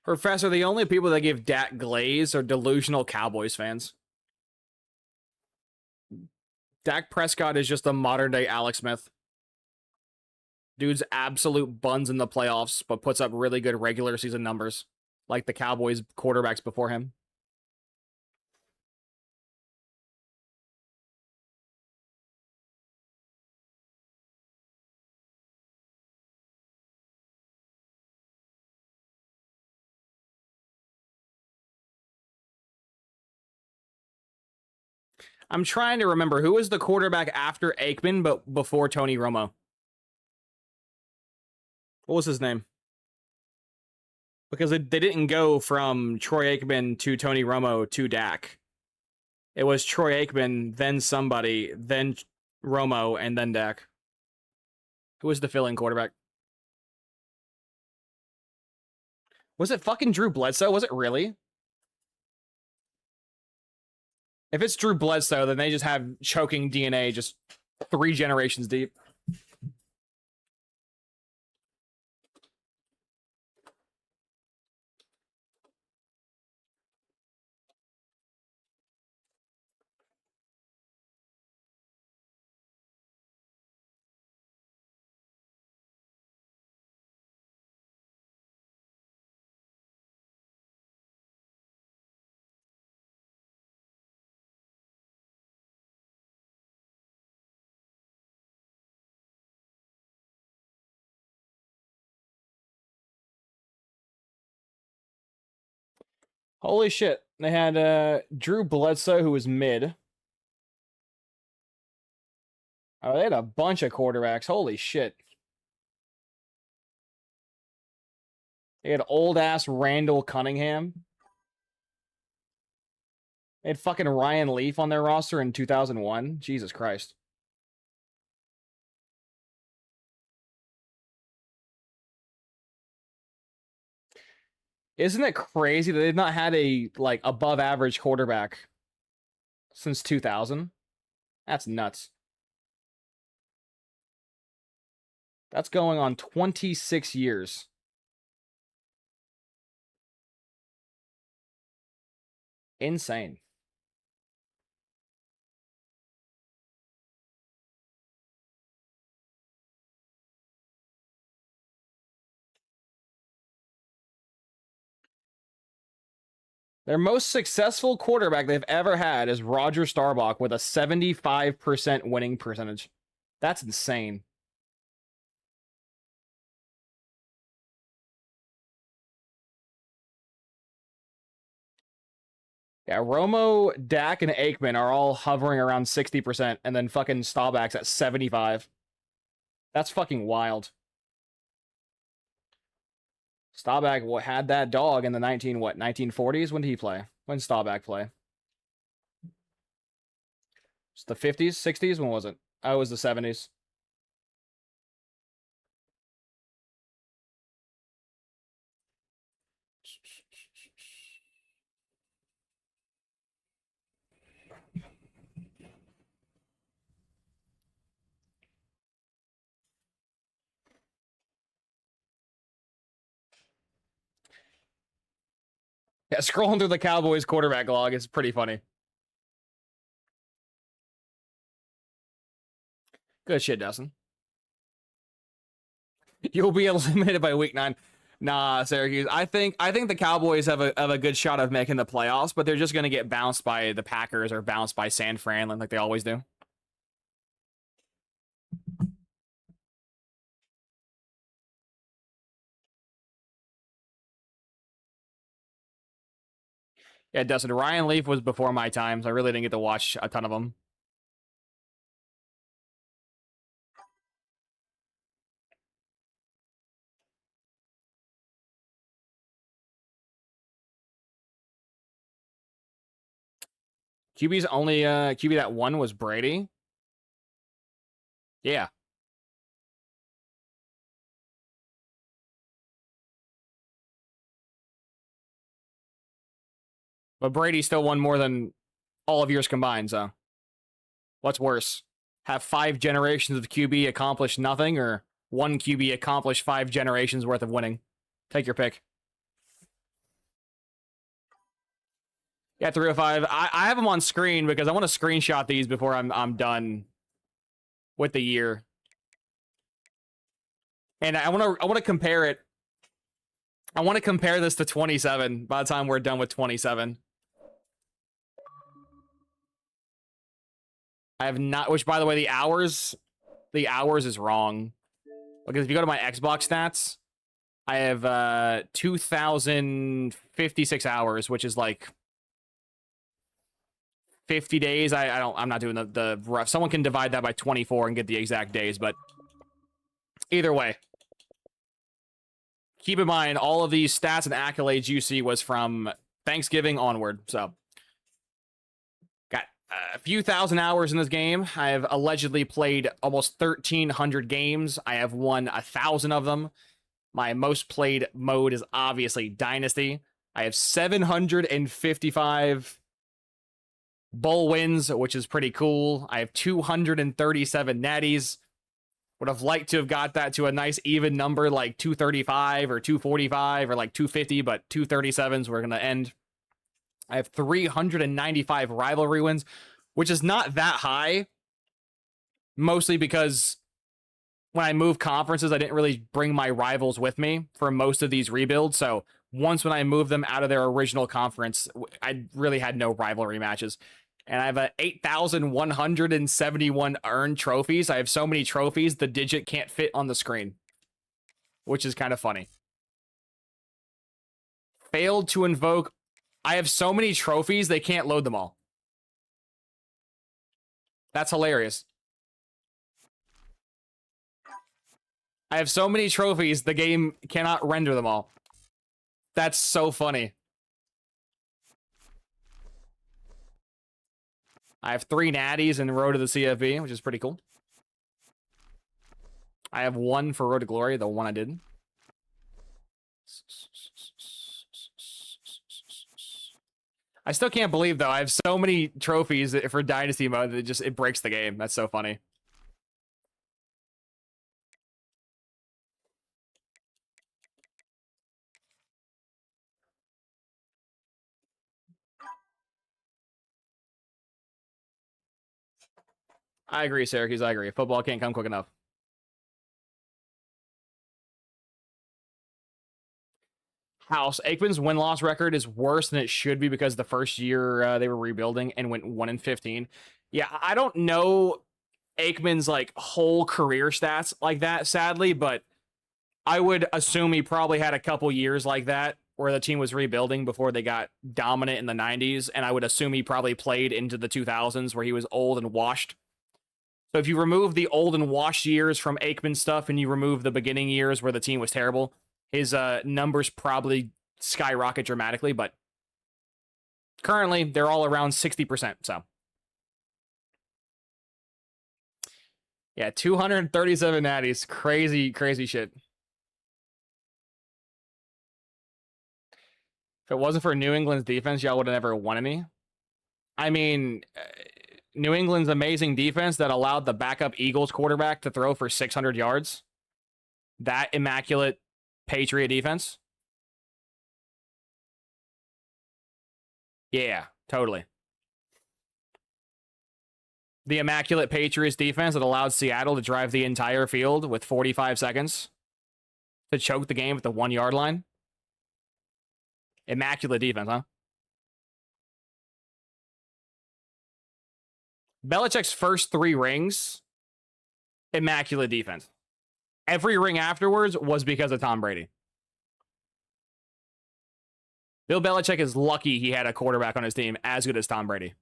Professor, the only people that give Dak glaze are delusional Cowboys fans. Dak Prescott is just a modern day Alex Smith. Dude's absolute buns in the playoffs, but puts up really good regular season numbers, like the Cowboys quarterbacks before him. I'm trying to remember who was the quarterback after Aikman, but before Tony Romo. What was his name? Because they didn't go from Troy Aikman to Tony Romo to Dak. It was Troy Aikman, then somebody, then Romo, and then Dak. Who was the fill-in quarterback? Was it fucking Drew Bledsoe? Was it really? If it's Drew Bledsoe, then they just have choking DNA just 3 generations deep. Holy shit. They had Drew Bledsoe, who was mid. Oh, they had a bunch of quarterbacks. Holy shit. They had old-ass Randall Cunningham. They had fucking Ryan Leaf on their roster in 2001. Jesus Christ. Isn't it crazy that they've not had a, like, above-average quarterback since 2000? That's nuts. That's going on 26 years. Insane. Their most successful quarterback they've ever had is Roger Staubach with a 75% winning percentage. That's insane. Yeah, Romo, Dak, and Aikman are all hovering around 60%, and then fucking Staubach's at 75. That's fucking wild. Staubach had that dog in the 1940s? When did he play? When did Staubach play? It's the 50s, 60s? When was it? Oh, it was the 70s. Yeah, scrolling through the Cowboys quarterback log is pretty funny. Good shit, Dustin. You'll be eliminated by week 9. Nah, Syracuse. I think the Cowboys have a good shot of making the playoffs, but they're just gonna get bounced by the Packers or bounced by San Fran like they always do. Yeah, Dustin. Ryan Leaf was before my time, so I really didn't get to watch a ton of them. QB's only QB that won was Brady. Yeah. But Brady still won more than all of yours combined, so what's worse? Have 5 generations of QB accomplish nothing, or one QB accomplish 5 generations worth of winning? Take your pick. Yeah, 305. I have them on screen because I want to screenshot these before I'm done with the year. And I want to compare it. I want to compare this to 27 by the time we're done with 27. I have not, which by the way, the hours is wrong. Because if you go to my Xbox stats, I have 2,056 hours, which is like 50 days. I'm not doing the rough. Someone can divide that by 24 and get the exact days, but either way. Keep in mind, all of these stats and accolades you see was from Thanksgiving onward, so. Got a few thousand hours in this game. I have allegedly played almost 1,300 games. I have won 1,000 of them. My most played mode is obviously Dynasty. I have 755 bowl wins, which is pretty cool. I have 237 natties. Would have liked to have got that to a nice even number like 235 or 245 or like 250, but 237s we're going to end. I have 395 rivalry wins, which is not that high. Mostly because when I moved conferences, I didn't really bring my rivals with me for most of these rebuilds. So once when I moved them out of their original conference, I really had no rivalry matches. And I have 8,171 earned trophies. I have so many trophies, the digit can't fit on the screen, which is kind of funny. Failed to invoke. I have so many trophies, they can't load them all. That's hilarious. I have so many trophies, the game cannot render them all. That's so funny. I have 3 natties in Road to the CFB, which is pretty cool. I have 1 for Road to Glory, the one I did. I still can't believe, though, I have so many trophies for Dynasty mode that it breaks the game. That's so funny. I agree, Syracuse. I agree. Football can't come quick enough. House. Aikman's win-loss record is worse than it should be because the first year they were rebuilding and went 1-15. Yeah, I don't know Aikman's like whole career stats like that, sadly, but I would assume he probably had a couple years like that where the team was rebuilding before they got dominant in the 90s, and I would assume he probably played into the 2000s where he was old and washed. So if you remove the old and washed years from Aikman's stuff and you remove the beginning years where the team was terrible, his numbers probably skyrocket dramatically, but currently they're all around 60%, so. Yeah, 237 natties. Crazy, crazy shit. If it wasn't for New England's defense, y'all would have never won any. I mean, New England's amazing defense that allowed the backup Eagles quarterback to throw for 600 yards. That immaculate Patriot defense. Yeah, totally. The immaculate Patriots defense that allowed Seattle to drive the entire field with 45 seconds to choke the game at the 1 yard line. Immaculate defense, huh? Belichick's first 3 rings, immaculate defense. Every ring afterwards was because of Tom Brady. Bill Belichick is lucky he had a quarterback on his team as good as Tom Brady.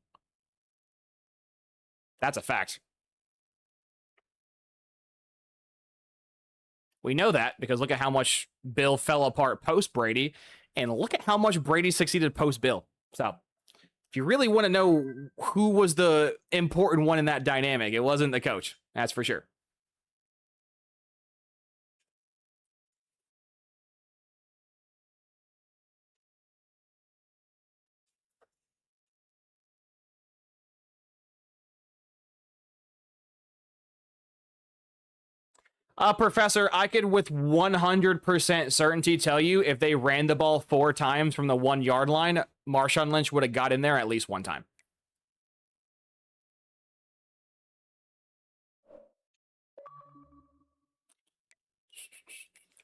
That's a fact. We know that because look at how much Bill fell apart post Brady, and look at how much Brady succeeded post Bill. So, if you really want to know who was the important one in that dynamic, it wasn't the coach. That's for sure. Professor, I could with 100% certainty tell you if they ran the ball 4 times from the 1 yard line, Marshawn Lynch would have got in there at least 1 time.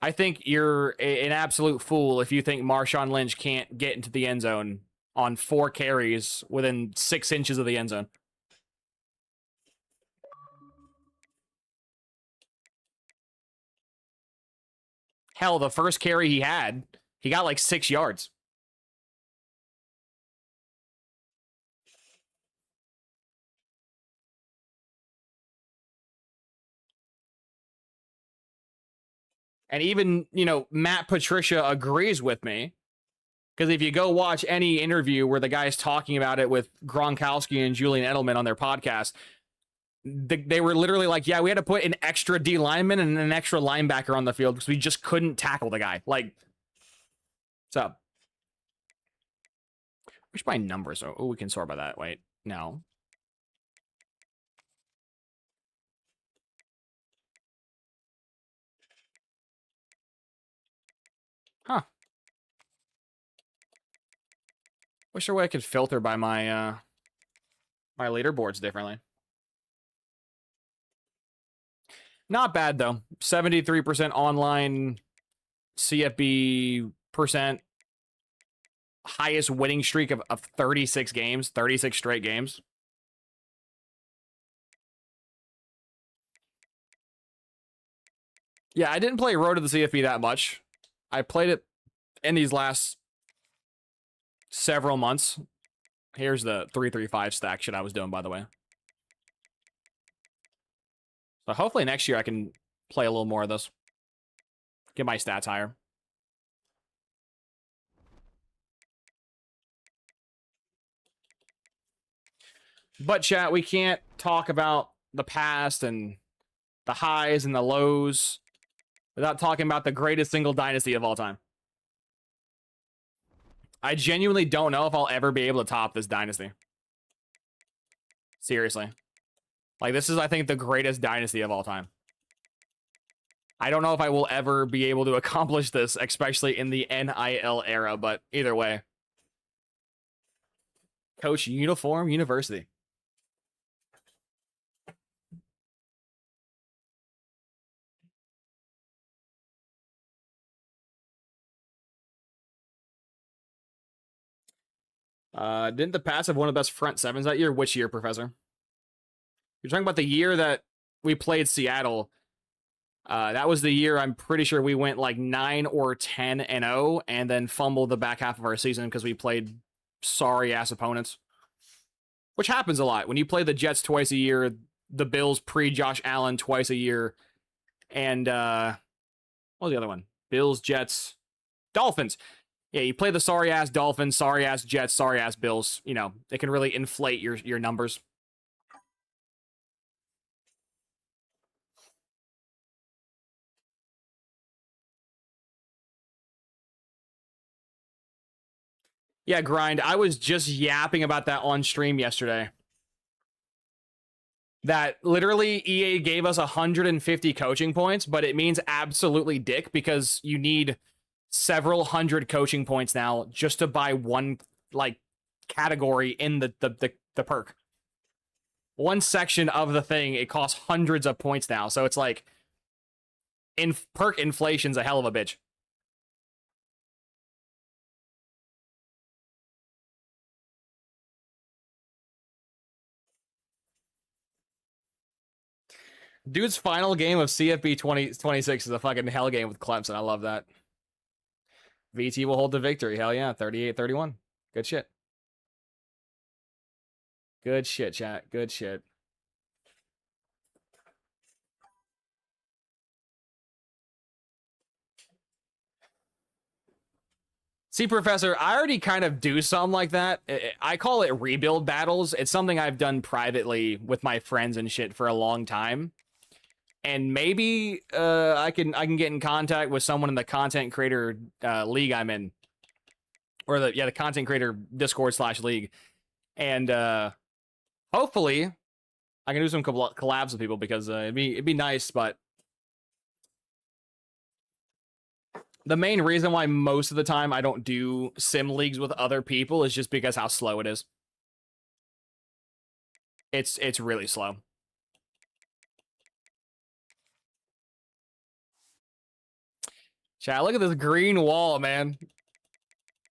I think you're an absolute fool if you think Marshawn Lynch can't get into the end zone on 4 carries within 6 inches of the end zone. Hell, the first carry he had, he got like 6 yards. And even, you know, Matt Patricia agrees with me. Because if you go watch any interview where the guy's talking about it with Gronkowski and Julian Edelman on their podcast, they were literally like, yeah, we had to put an extra D lineman and an extra linebacker on the field because we just couldn't tackle the guy. Like, so. Which my numbers are. Oh, we can sort by that. Wait, no. Huh. Wish there way I could filter by my my leaderboards differently. Not bad though. 73% online CFB percent. Highest winning streak of 36 games, 36 straight games. Yeah, I didn't play Road to the CFB that much. I played it in these last several months. Here's the 335 stack shit I was doing, by the way. So hopefully next year I can play a little more of this. Get my stats higher. But chat, we can't talk about the past and the highs and the lows without talking about the greatest single dynasty of all time. I genuinely don't know if I'll ever be able to top this dynasty. Seriously. Like, this is, I think, the greatest dynasty of all time. I don't know if I will ever be able to accomplish this, especially in the NIL era, but either way. Coach Uniform University. Didn't the Pats have one of the best front sevens that year? Which year, Professor? You're talking about the year that we played Seattle. That was the year I'm pretty sure we went like 9 or 10-0 and then fumbled the back half of our season because we played sorry-ass opponents. Which happens a lot. When you play the Jets twice a year, the Bills pre-Josh Allen twice a year, and what was the other one? Bills, Jets, Dolphins. Yeah, you play the sorry-ass Dolphins, sorry-ass Jets, sorry-ass Bills. You know, it can really inflate your numbers. Yeah, Grind. I was just yapping about that on stream yesterday. That literally EA gave us 150 coaching points, but it means absolutely dick because you need several hundred coaching points now just to buy one, like, category in the perk. One section of the thing, it costs hundreds of points now. So it's like, perk inflation's a hell of a bitch. Dude's final game of CFB 2026 is a fucking hell game with Clemson. I love that. VT will hold the victory. Hell yeah. 38-31. Good shit. Good shit, chat. Good shit. See, Professor, I already kind of do something like that. I call it rebuild battles. It's something I've done privately with my friends and shit for a long time. And maybe I can get in contact with someone in the content creator league I'm in, or the content creator Discord /league, and hopefully I can do some collabs with people because it'd be nice. But the main reason why most of the time I don't do sim leagues with other people is just because how slow it is. It's really slow. Chat, look at this green wall, man.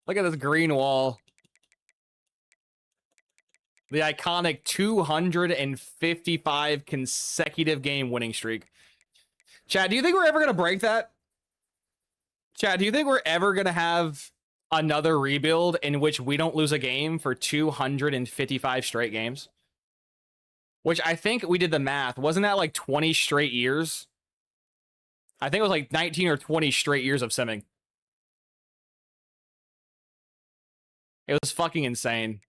Look at this green wall. The iconic 255 consecutive game winning streak. Chat, do you think we're ever going to break that? Chat, do you think we're ever going to have another rebuild in which we don't lose a game for 255 straight games? Which I think we did the math. Wasn't that like 20 straight years? I think it was like 19 or 20 straight years of simming. It was fucking insane.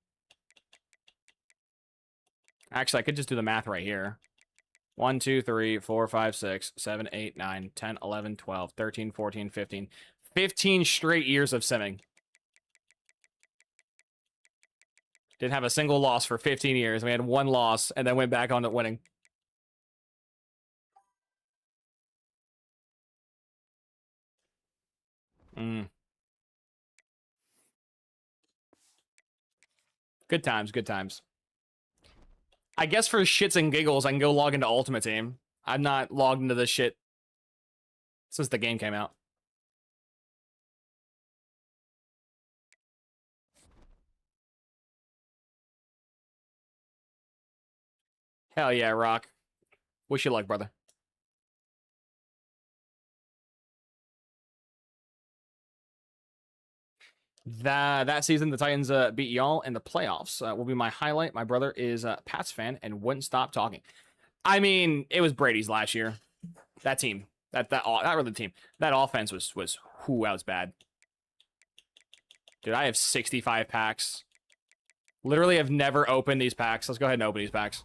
Actually, I could just do the math right here. 1, 2, 3, 4, 5, 6, 7, 8, 9, 10, 11, 12, 13, 14, 15. 15 straight years of simming. Didn't have a single loss for 15 years. We had one loss and then went back on to winning. Good times, good times. I guess for shits and giggles, I can go log into Ultimate Team. I'm not logged into this shit since the game came out. Hell yeah, Rock. Wish you luck, brother. That season, the Titans beat y'all in the playoffs. Will be my highlight. My brother is a Pats fan and wouldn't stop talking. I mean, it was Brady's last year. That team, not really the team. That offense was that was bad. Dude, I have 65 packs. Literally, have never opened these packs. Let's go ahead and open these packs.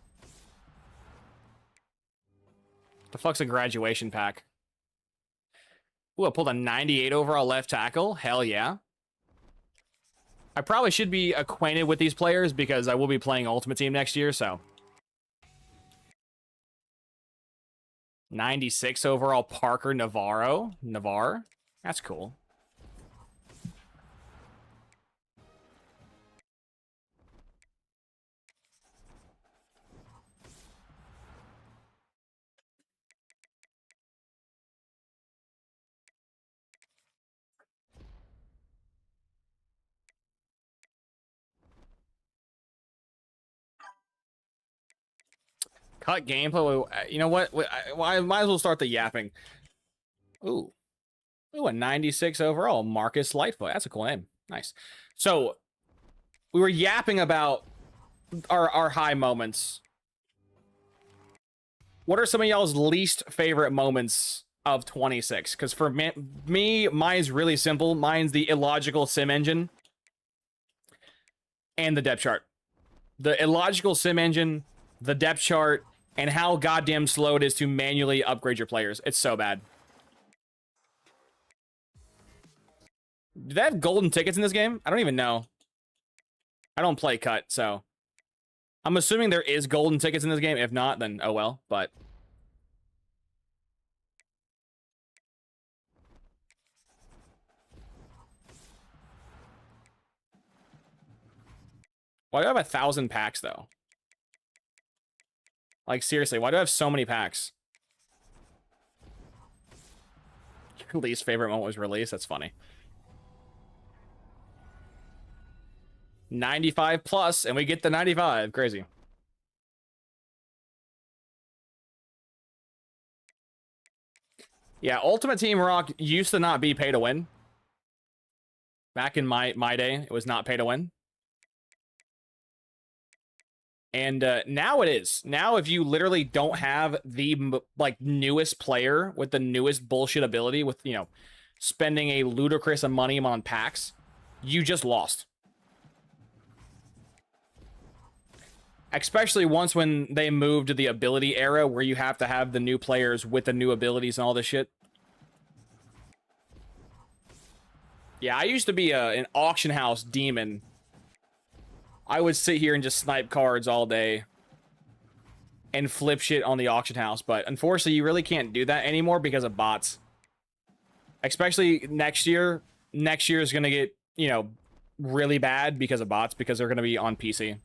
The fuck's a graduation pack? Ooh, I pulled a 98 overall left tackle. Hell yeah. I probably should be acquainted with these players because I will be playing Ultimate Team next year, so. 96 overall Parker Navarro. That's cool. Cut gameplay. You know what? I might as well start the yapping. Ooh, a 96 overall Marcus Lightfoot. That's a cool name. Nice. So we were yapping about our high moments. What are some of y'all's least favorite moments of 26? Because for me, mine's really simple. Mine's the illogical sim engine and the depth chart. The illogical sim engine, the depth chart, and how goddamn slow it is to manually upgrade your players. It's so bad. Do they have golden tickets in this game? I don't even know. I don't play cut, so I'm assuming there is golden tickets in this game. If not, then oh well, but Why do I have 1,000 packs, though? Like, seriously, why do I have so many packs? Your least favorite moment was released? That's funny. 95 plus, and we get the 95. Crazy. Yeah, Ultimate Team Rock used to not be pay to win. Back in my day, it was not pay to win. And now it is. Now, if you literally don't have the like newest player with the newest bullshit ability, with, you know, spending a ludicrous amount of money on packs, you just lost. Especially once when they moved to the ability era, where you have to have the new players with the new abilities and all this shit. Yeah, I used to be an auction house demon. I would sit here and just snipe cards all day and flip shit on the auction house, but unfortunately you really can't do that anymore because of bots. Especially next year. Next year is going to get, you know, really bad because of bots, because they're going to be on PC.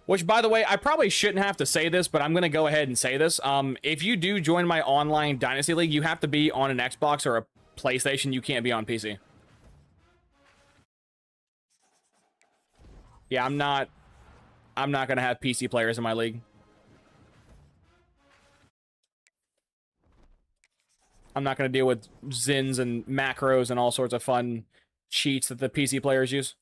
Which, by the way, I probably shouldn't have to say this, but I'm going to go ahead and say this. If you do join my online Dynasty League, you have to be on an Xbox or a PlayStation. You can't be on PC. Yeah, I'm not going to have PC players in my league. I'm not going to deal with Zins and macros and all sorts of fun cheats that the PC players use.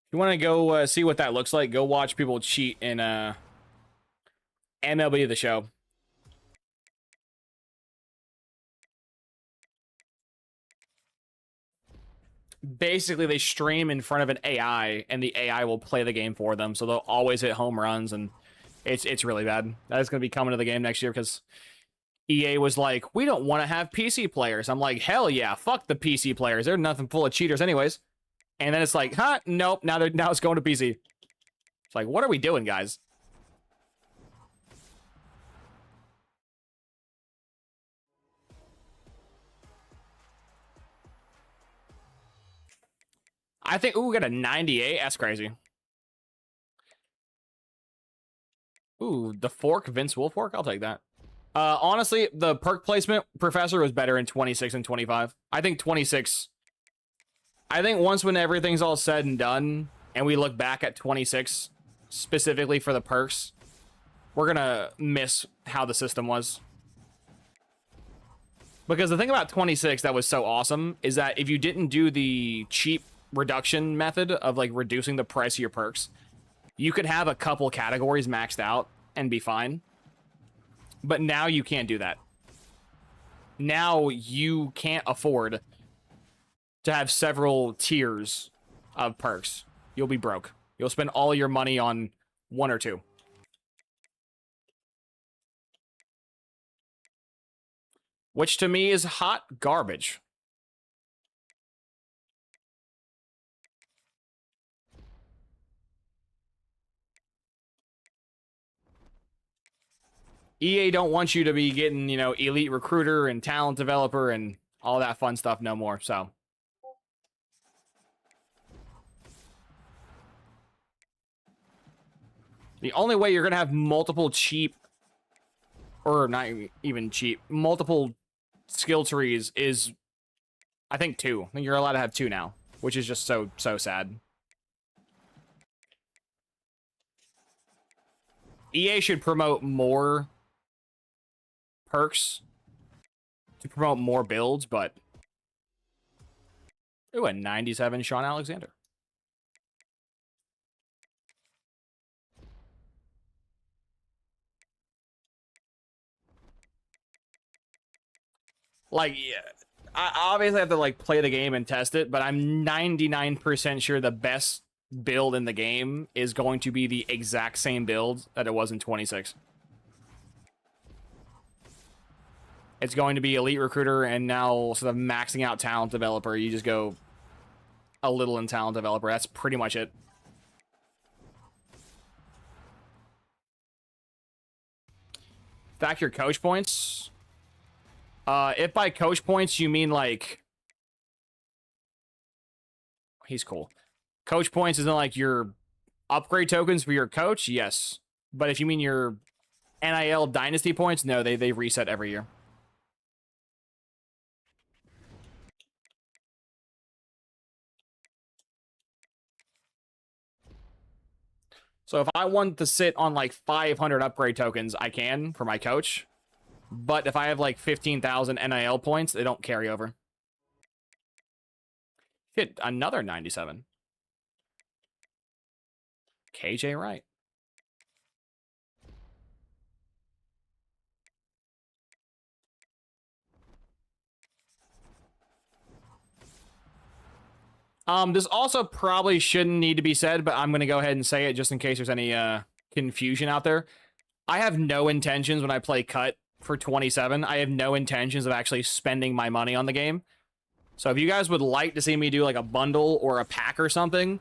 If you want to go see what that looks like, go watch people cheat in MLB The Show. Basically, they stream in front of an AI, and the AI will play the game for them, so they'll always hit home runs, and it's really bad. That is going to be coming to the game next year, because EA was like, we don't want to have PC players. I'm like, hell yeah, fuck the PC players. They're nothing full of cheaters anyways. And then it's like, huh? Nope, now it's going to PC. It's like, what are we doing, guys? I think, ooh, we got a 98. That's crazy. Ooh, the fork, Vince Wilfork. I'll take that. Honestly, the perk placement professor was better in 26 and 25. I think 26. I think once when everything's all said and done, and we look back at 26, specifically for the perks, we're gonna miss how the system was. Because the thing about 26 that was so awesome is that if you didn't do the cheap reduction method of like reducing the price of your perks, you could have a couple categories maxed out and be fine. But now you can't do that. Now you can't afford to have several tiers of perks. You'll be broke. You'll spend all your money on one or two. Which to me is hot garbage. EA don't want you to be getting, you know, elite recruiter and talent developer and all that fun stuff no more, so. The only way you're going to have multiple cheap, or not even cheap, multiple skill trees is, I think, 2. I think you're allowed to have 2 now, which is just so sad. EA should promote more perks to promote more builds, but... Ooh, a 97 Sean Alexander. Like, yeah, I obviously have to, like, play the game and test it, but I'm 99% sure the best build in the game is going to be the exact same build that it was in 26. It's going to be Elite Recruiter, and now sort of maxing out Talent Developer. You just go a little in Talent Developer. That's pretty much it. Stack your coach points. If by coach points you mean like... He's cool. Coach points isn't like your upgrade tokens for your coach, yes. But if you mean your NIL dynasty points, no, they reset every year. So if I want to sit on like 500 upgrade tokens, I can for my coach. But if I have like 15,000 NIL points, they don't carry over. Hit another 97. KJ Wright. This also probably shouldn't need to be said, but I'm going to go ahead and say it just in case there's any confusion out there. I have no intentions when I play cut for 27. I have no intentions of actually spending my money on the game. So if you guys would like to see me do like a bundle or a pack or something,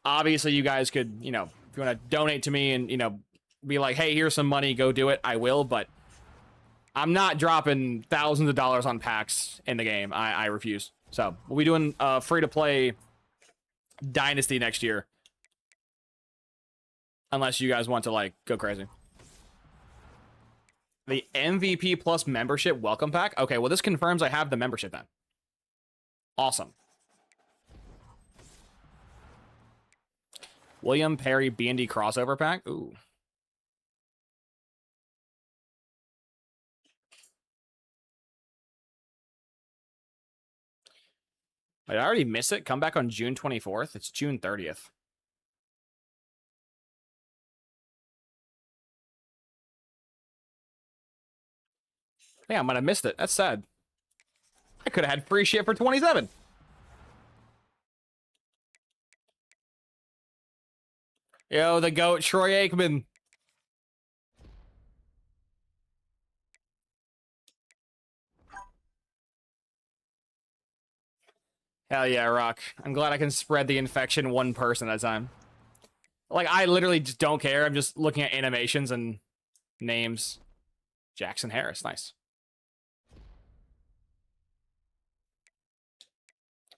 obviously you guys could, you know, if you want to donate to me and, you know, be like, hey, here's some money, go do it, I will, but I'm not dropping thousands of dollars on packs in the game. I refuse. So we'll be doing free-to-play Dynasty next year. Unless you guys want to, like, go crazy. The MVP plus membership welcome pack? Okay, well, this confirms I have the membership then. Awesome. William Perry B&D crossover pack? Ooh. Did I already miss it? Come back on June 24th? It's June 30th. Yeah, I might have missed it. That's sad. I could have had free shit for 27. Yo, the GOAT, Troy Aikman. Hell yeah, Rock. I'm glad I can spread the infection one person at a time. Like, I literally just don't care. I'm just looking at animations and names. Jackson Harris, nice.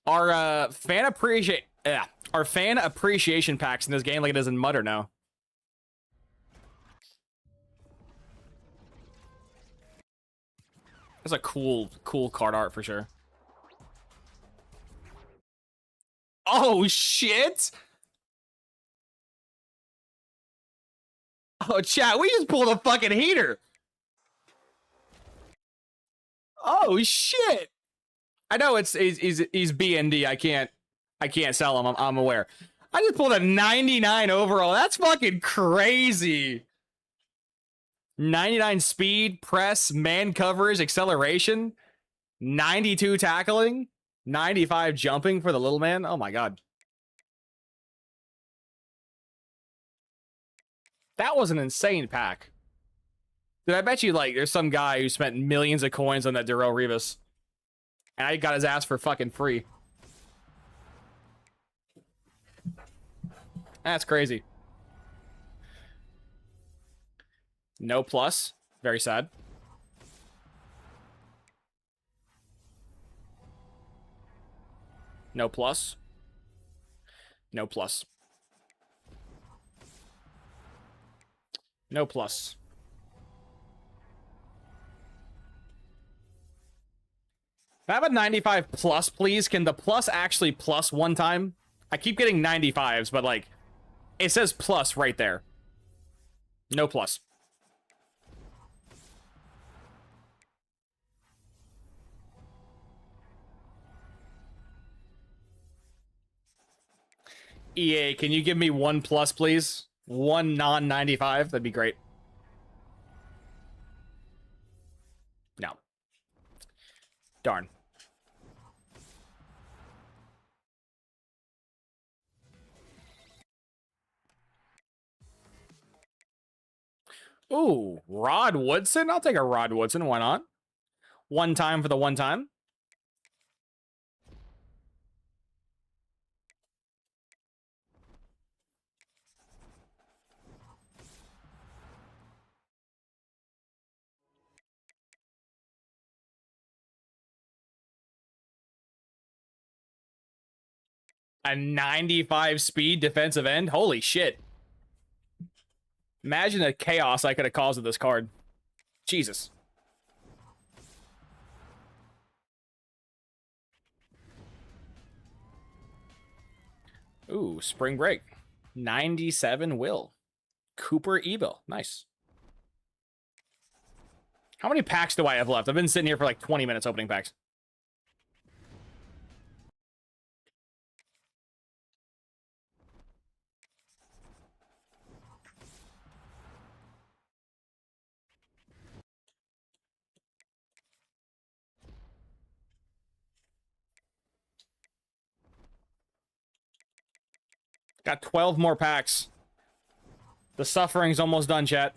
Our fan appreciation packs in this game like it is in Mud or no? That's a cool card art for sure. Oh shit! Oh chat, we just pulled a fucking heater. Oh shit! I know he's BND. I can't sell him. I'm aware. I just pulled a 99 overall. That's fucking crazy. 99 speed, press, man coverage, acceleration, 92 tackling, 95 jumping for the little man. Oh my god. That was an insane pack. Dude, I bet you like there's some guy who spent millions of coins on that Darrelle Revis. And I got his ass for fucking free. That's crazy. No plus. Very sad. No plus. No plus. No plus. If I have a 95 plus, please, can the plus actually plus one time? I keep getting 95s, but like, it says plus right there. No plus. EA, can you give me one plus, please? One non-95? That'd be great. No. Darn. Ooh, Rod Woodson? I'll take a Rod Woodson. Why not? One time for the one time. A 95 speed defensive end? Holy shit. Imagine the chaos I could have caused with this card. Jesus. Ooh, Spring Break. 97 Will. Cooper Ebel. Nice. How many packs do I have left? I've been sitting here for like 20 minutes opening packs. Got 12 more packs. The suffering's almost done, chat.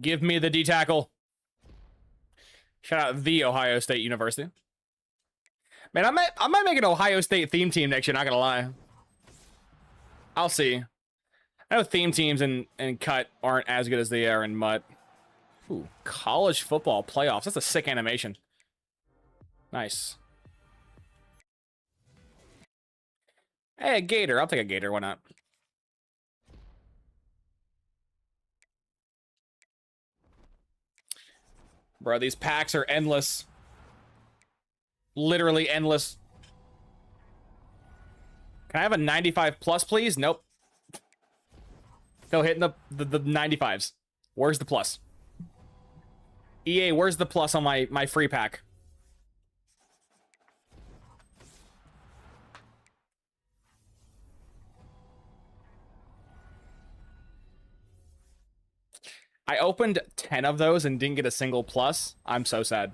Give me the D-tackle. Shout out the Ohio State University. Man, I might make an Ohio State theme team next year, not gonna lie. I'll see. I know theme teams and cut aren't as good as they are in MUT. Ooh, college football playoffs. That's a sick animation. Nice. Hey, a gator. I'll take a gator. Why not? Bro, these packs are endless. Literally endless. Can I have a 95 plus, please? Nope. No hitting the 95s. Where's the plus? EA, where's the plus on my free pack? I opened 10 of those and didn't get a single plus. I'm so sad.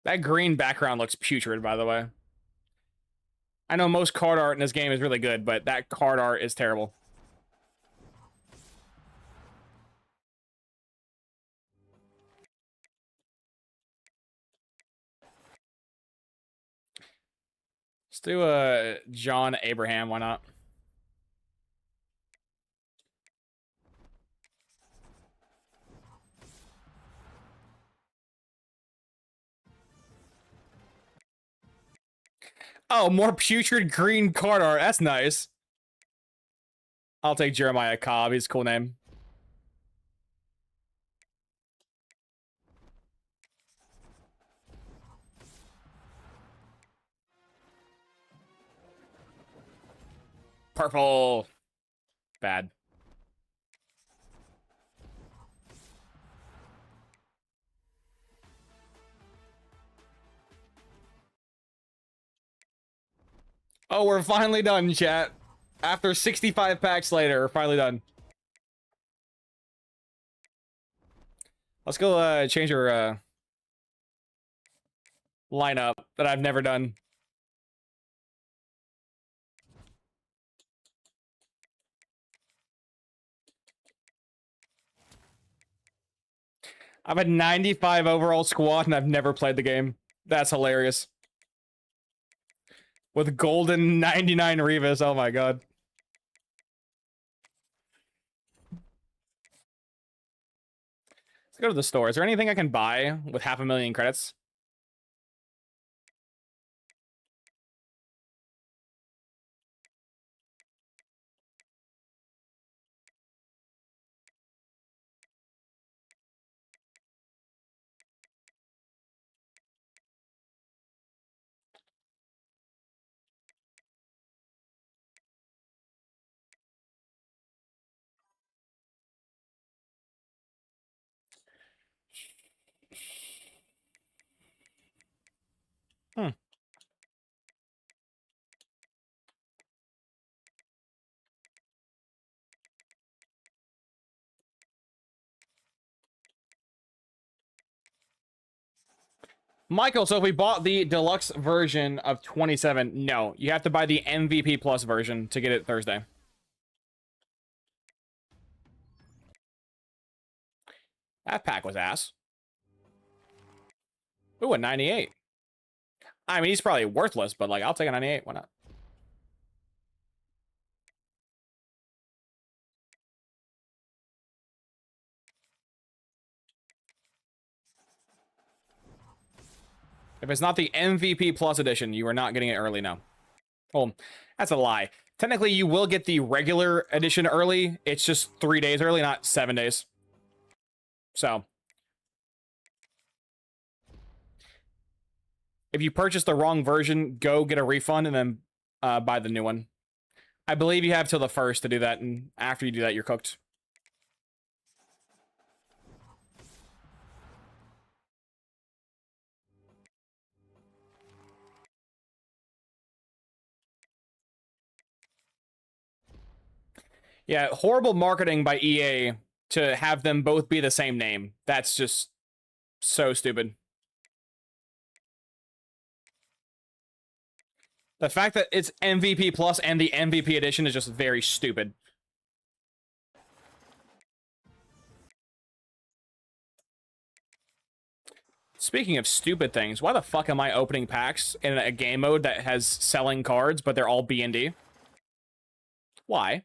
That green background looks putrid, by the way. I know most card art in this game is really good, but that card art is terrible. Let's do a John Abraham, why not? Oh, more putrid green card art. That's nice. I'll take Jeremiah Cobb. He's a cool name. Purple. Bad. Oh, we're finally done, chat. After 65 packs later, we're finally done. Let's go change our lineup that I've never done. I've had 95 overall squad and I've never played the game. That's hilarious. With golden 99 Revis, oh my god. Let's go to the store. Is there anything I can buy with 500,000 credits? Michael, so if we bought the deluxe version of 27, no, you have to buy the MVP plus version to get it Thursday. That pack was ass. Ooh, a 98. I mean, he's probably worthless, but like, I'll take a 98. Why not? If it's not the MVP Plus edition, you are not getting it early now. Well, that's a lie. Technically, you will get the regular edition early. It's just 3 days early, not 7 days. So, if you purchase the wrong version, go get a refund and then buy the new one. I believe you have till the 1st to do that, and after you do that, you're cooked. Yeah, horrible marketing by EA to have them both be the same name. That's just so stupid. The fact that it's MVP Plus and the MVP edition is just very stupid. Speaking of stupid things, why the fuck am I opening packs in a game mode that has selling cards, but they're all B&D? Why?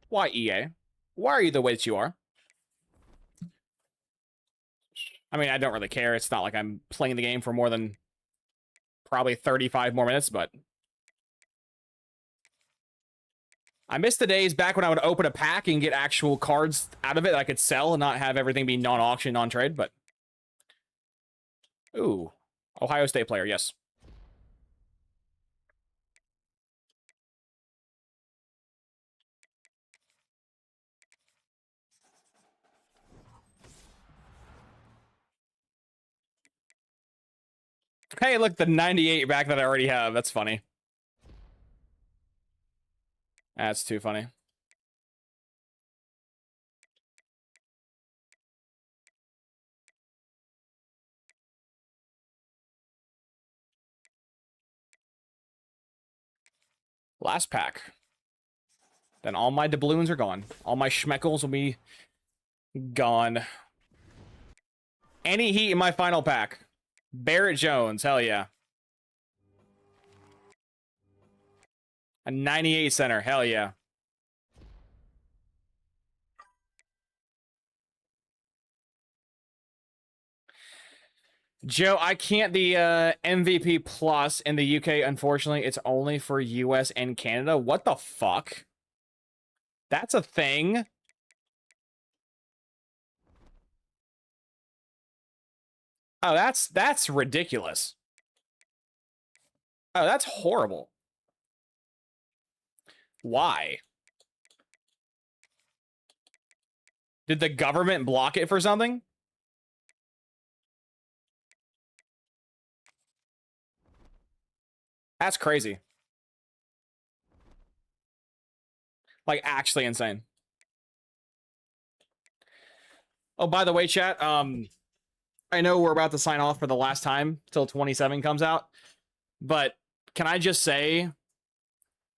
Why, EA? Why are you the way that you are? I mean, I don't really care. It's not like I'm playing the game for more than probably 35 more minutes, but I miss the days back when I would open a pack and get actual cards out of it that I could sell and not have everything be non-auction, non-trade, but... Ooh. Ohio State player, yes. Hey, look, the 98 back that I already have. That's funny. That's too funny. Last pack. Then all my doubloons are gone. All my schmeckles will be gone. Any heat in my final pack. Barrett Jones, hell yeah. A 98 center, hell yeah. Joe, I can't the MVP Plus in the UK, unfortunately. It's only for US and Canada. What the fuck? That's a thing? Oh, that's ridiculous. Oh, that's horrible. Why? Did the government block it for something? That's crazy. Like, actually insane. Oh, by the way, chat, I know we're about to sign off for the last time till 27 comes out, but can I just say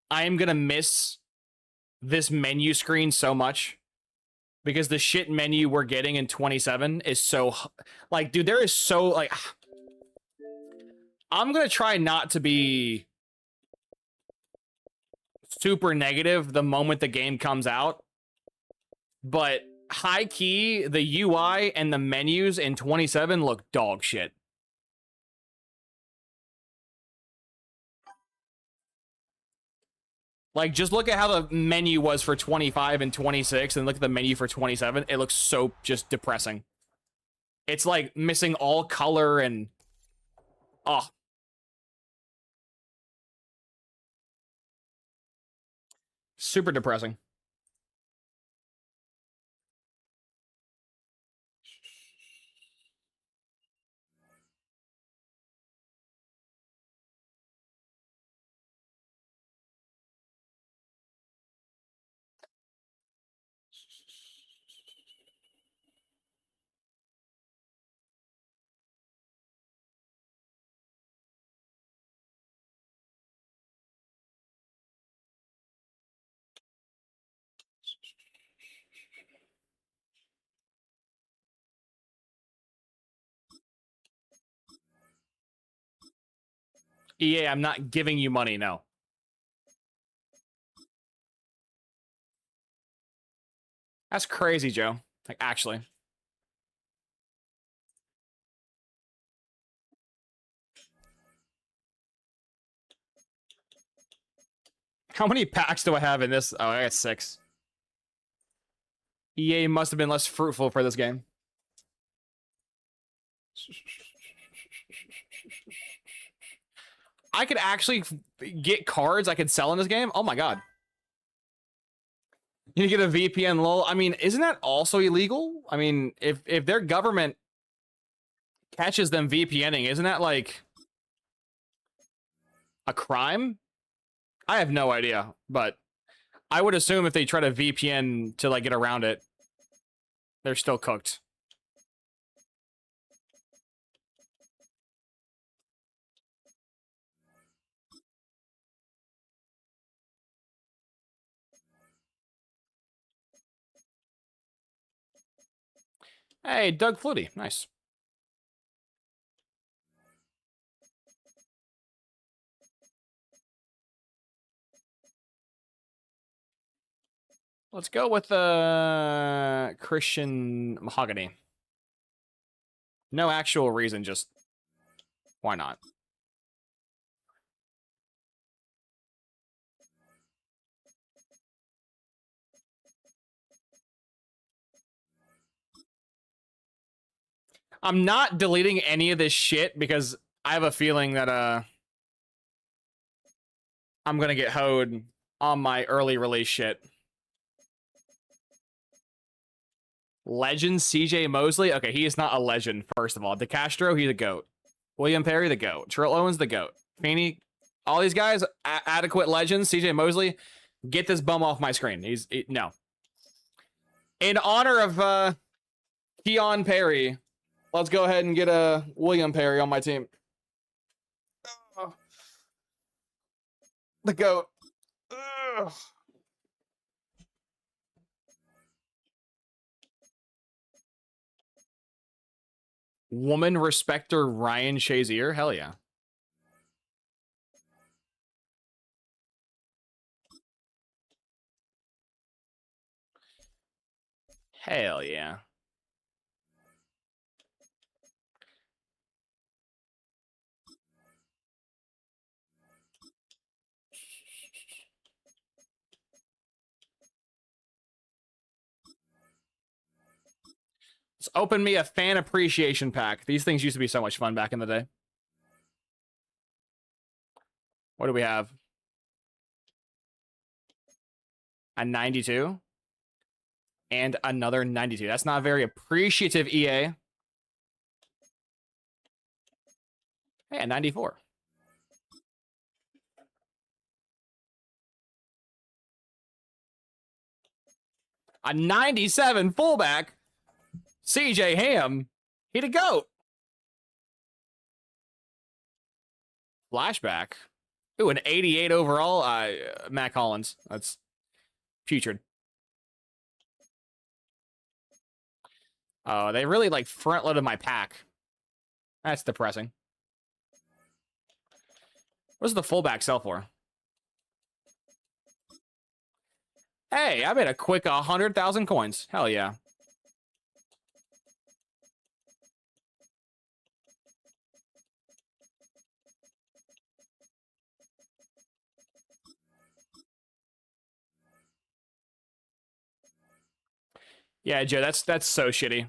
I am gonna miss this menu screen so much because the shit menu we're getting in 27 is so like, dude, there is so like I'm gonna try not to be super negative the moment the game comes out, but high key, the UI and the menus in 27 look dog shit. Like, just look at how the menu was for 25 and 26, and look at the menu for 27. It looks so just depressing. It's like missing all color and... Oh. Super depressing. EA, I'm not giving you money, no. That's crazy, Joe. Like, actually. How many packs do I have in this? Oh, I got 6. EA must have been less fruitful for this game. I could actually get cards I could sell in this game? Oh my god. You get a VPN lol. I mean, isn't that also illegal? I mean, if their government catches them VPNing, isn't that like a crime? I have no idea, but I would assume if they try to VPN to like get around it, they're still cooked. Hey, Doug Flutie. Nice. Let's go with Christian Mahogany. No actual reason, just why not? I'm not deleting any of this shit because I have a feeling that I'm gonna get hoed on my early release shit. Legend CJ Mosley? Okay, he is not a legend, first of all. DeCastro, he's a GOAT. William Perry, the GOAT. Terrell Owens, the GOAT. Feeney, all these guys, adequate legends. CJ Mosley, get this bum off my screen. No. In honor of Keon Perry, let's go ahead and get a William Perry on my team. The GOAT. Ugh. Woman respecter Ryan Shazier? Hell yeah. Hell yeah. Let's open me a fan appreciation pack. These things used to be so much fun back in the day. What do we have? A 92? And another 92. That's not very appreciative, EA. Hey, a 94. A 97 fullback. CJ Ham. He'd a GOAT. Flashback. Ooh, an 88 overall. Matt Collins. That's putrid. Oh, they really like front loaded my pack. That's depressing. What does the fullback sell for? Hey, I made a quick 100,000 coins. Hell yeah. Yeah, Joe, that's so shitty.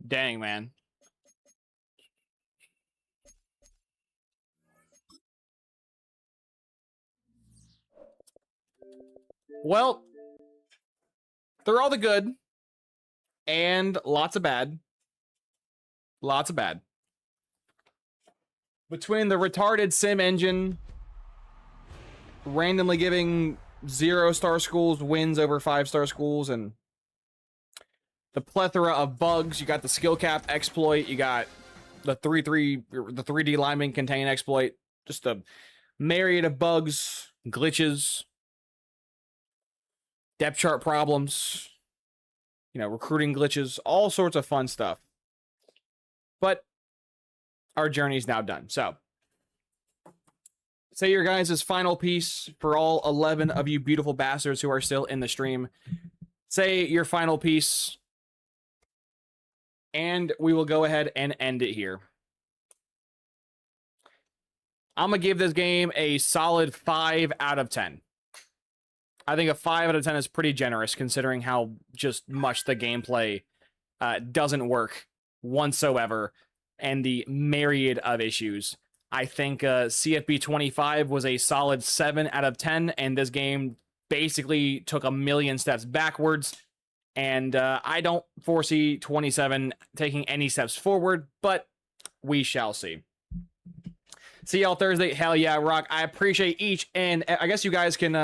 Dang, man. Well, they're all the good and lots of bad. Lots of bad. Between the retarded sim engine randomly giving 0-star schools wins over 5-star schools, and the plethora of bugs. You got the skill cap exploit. You got the 3D lineman contain exploit. Just a myriad of bugs, glitches, depth chart problems, recruiting glitches, all sorts of fun stuff. But our journey's now done. So, say your guys' final piece for all 11 of you beautiful bastards who are still in the stream. Say your final piece, and we will go ahead and end it here. I'm going to give this game a solid 5 out of 10. I think a 5 out of 10 is pretty generous considering how just much the gameplay doesn't work whatsoever and the myriad of issues. I think CFB 25 was a solid 7 out of 10, and this game basically took a million steps backwards. And I don't foresee 27 taking any steps forward, but we shall see. See y'all Thursday. Hell yeah, rock. I appreciate each, and I guess you guys can...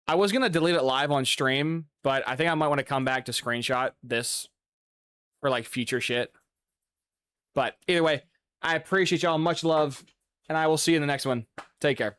I was going to delete it live on stream, but I think I might want to come back to screenshot this for like future shit. But either way, I appreciate y'all. Much love, and I will see you in the next one. Take care.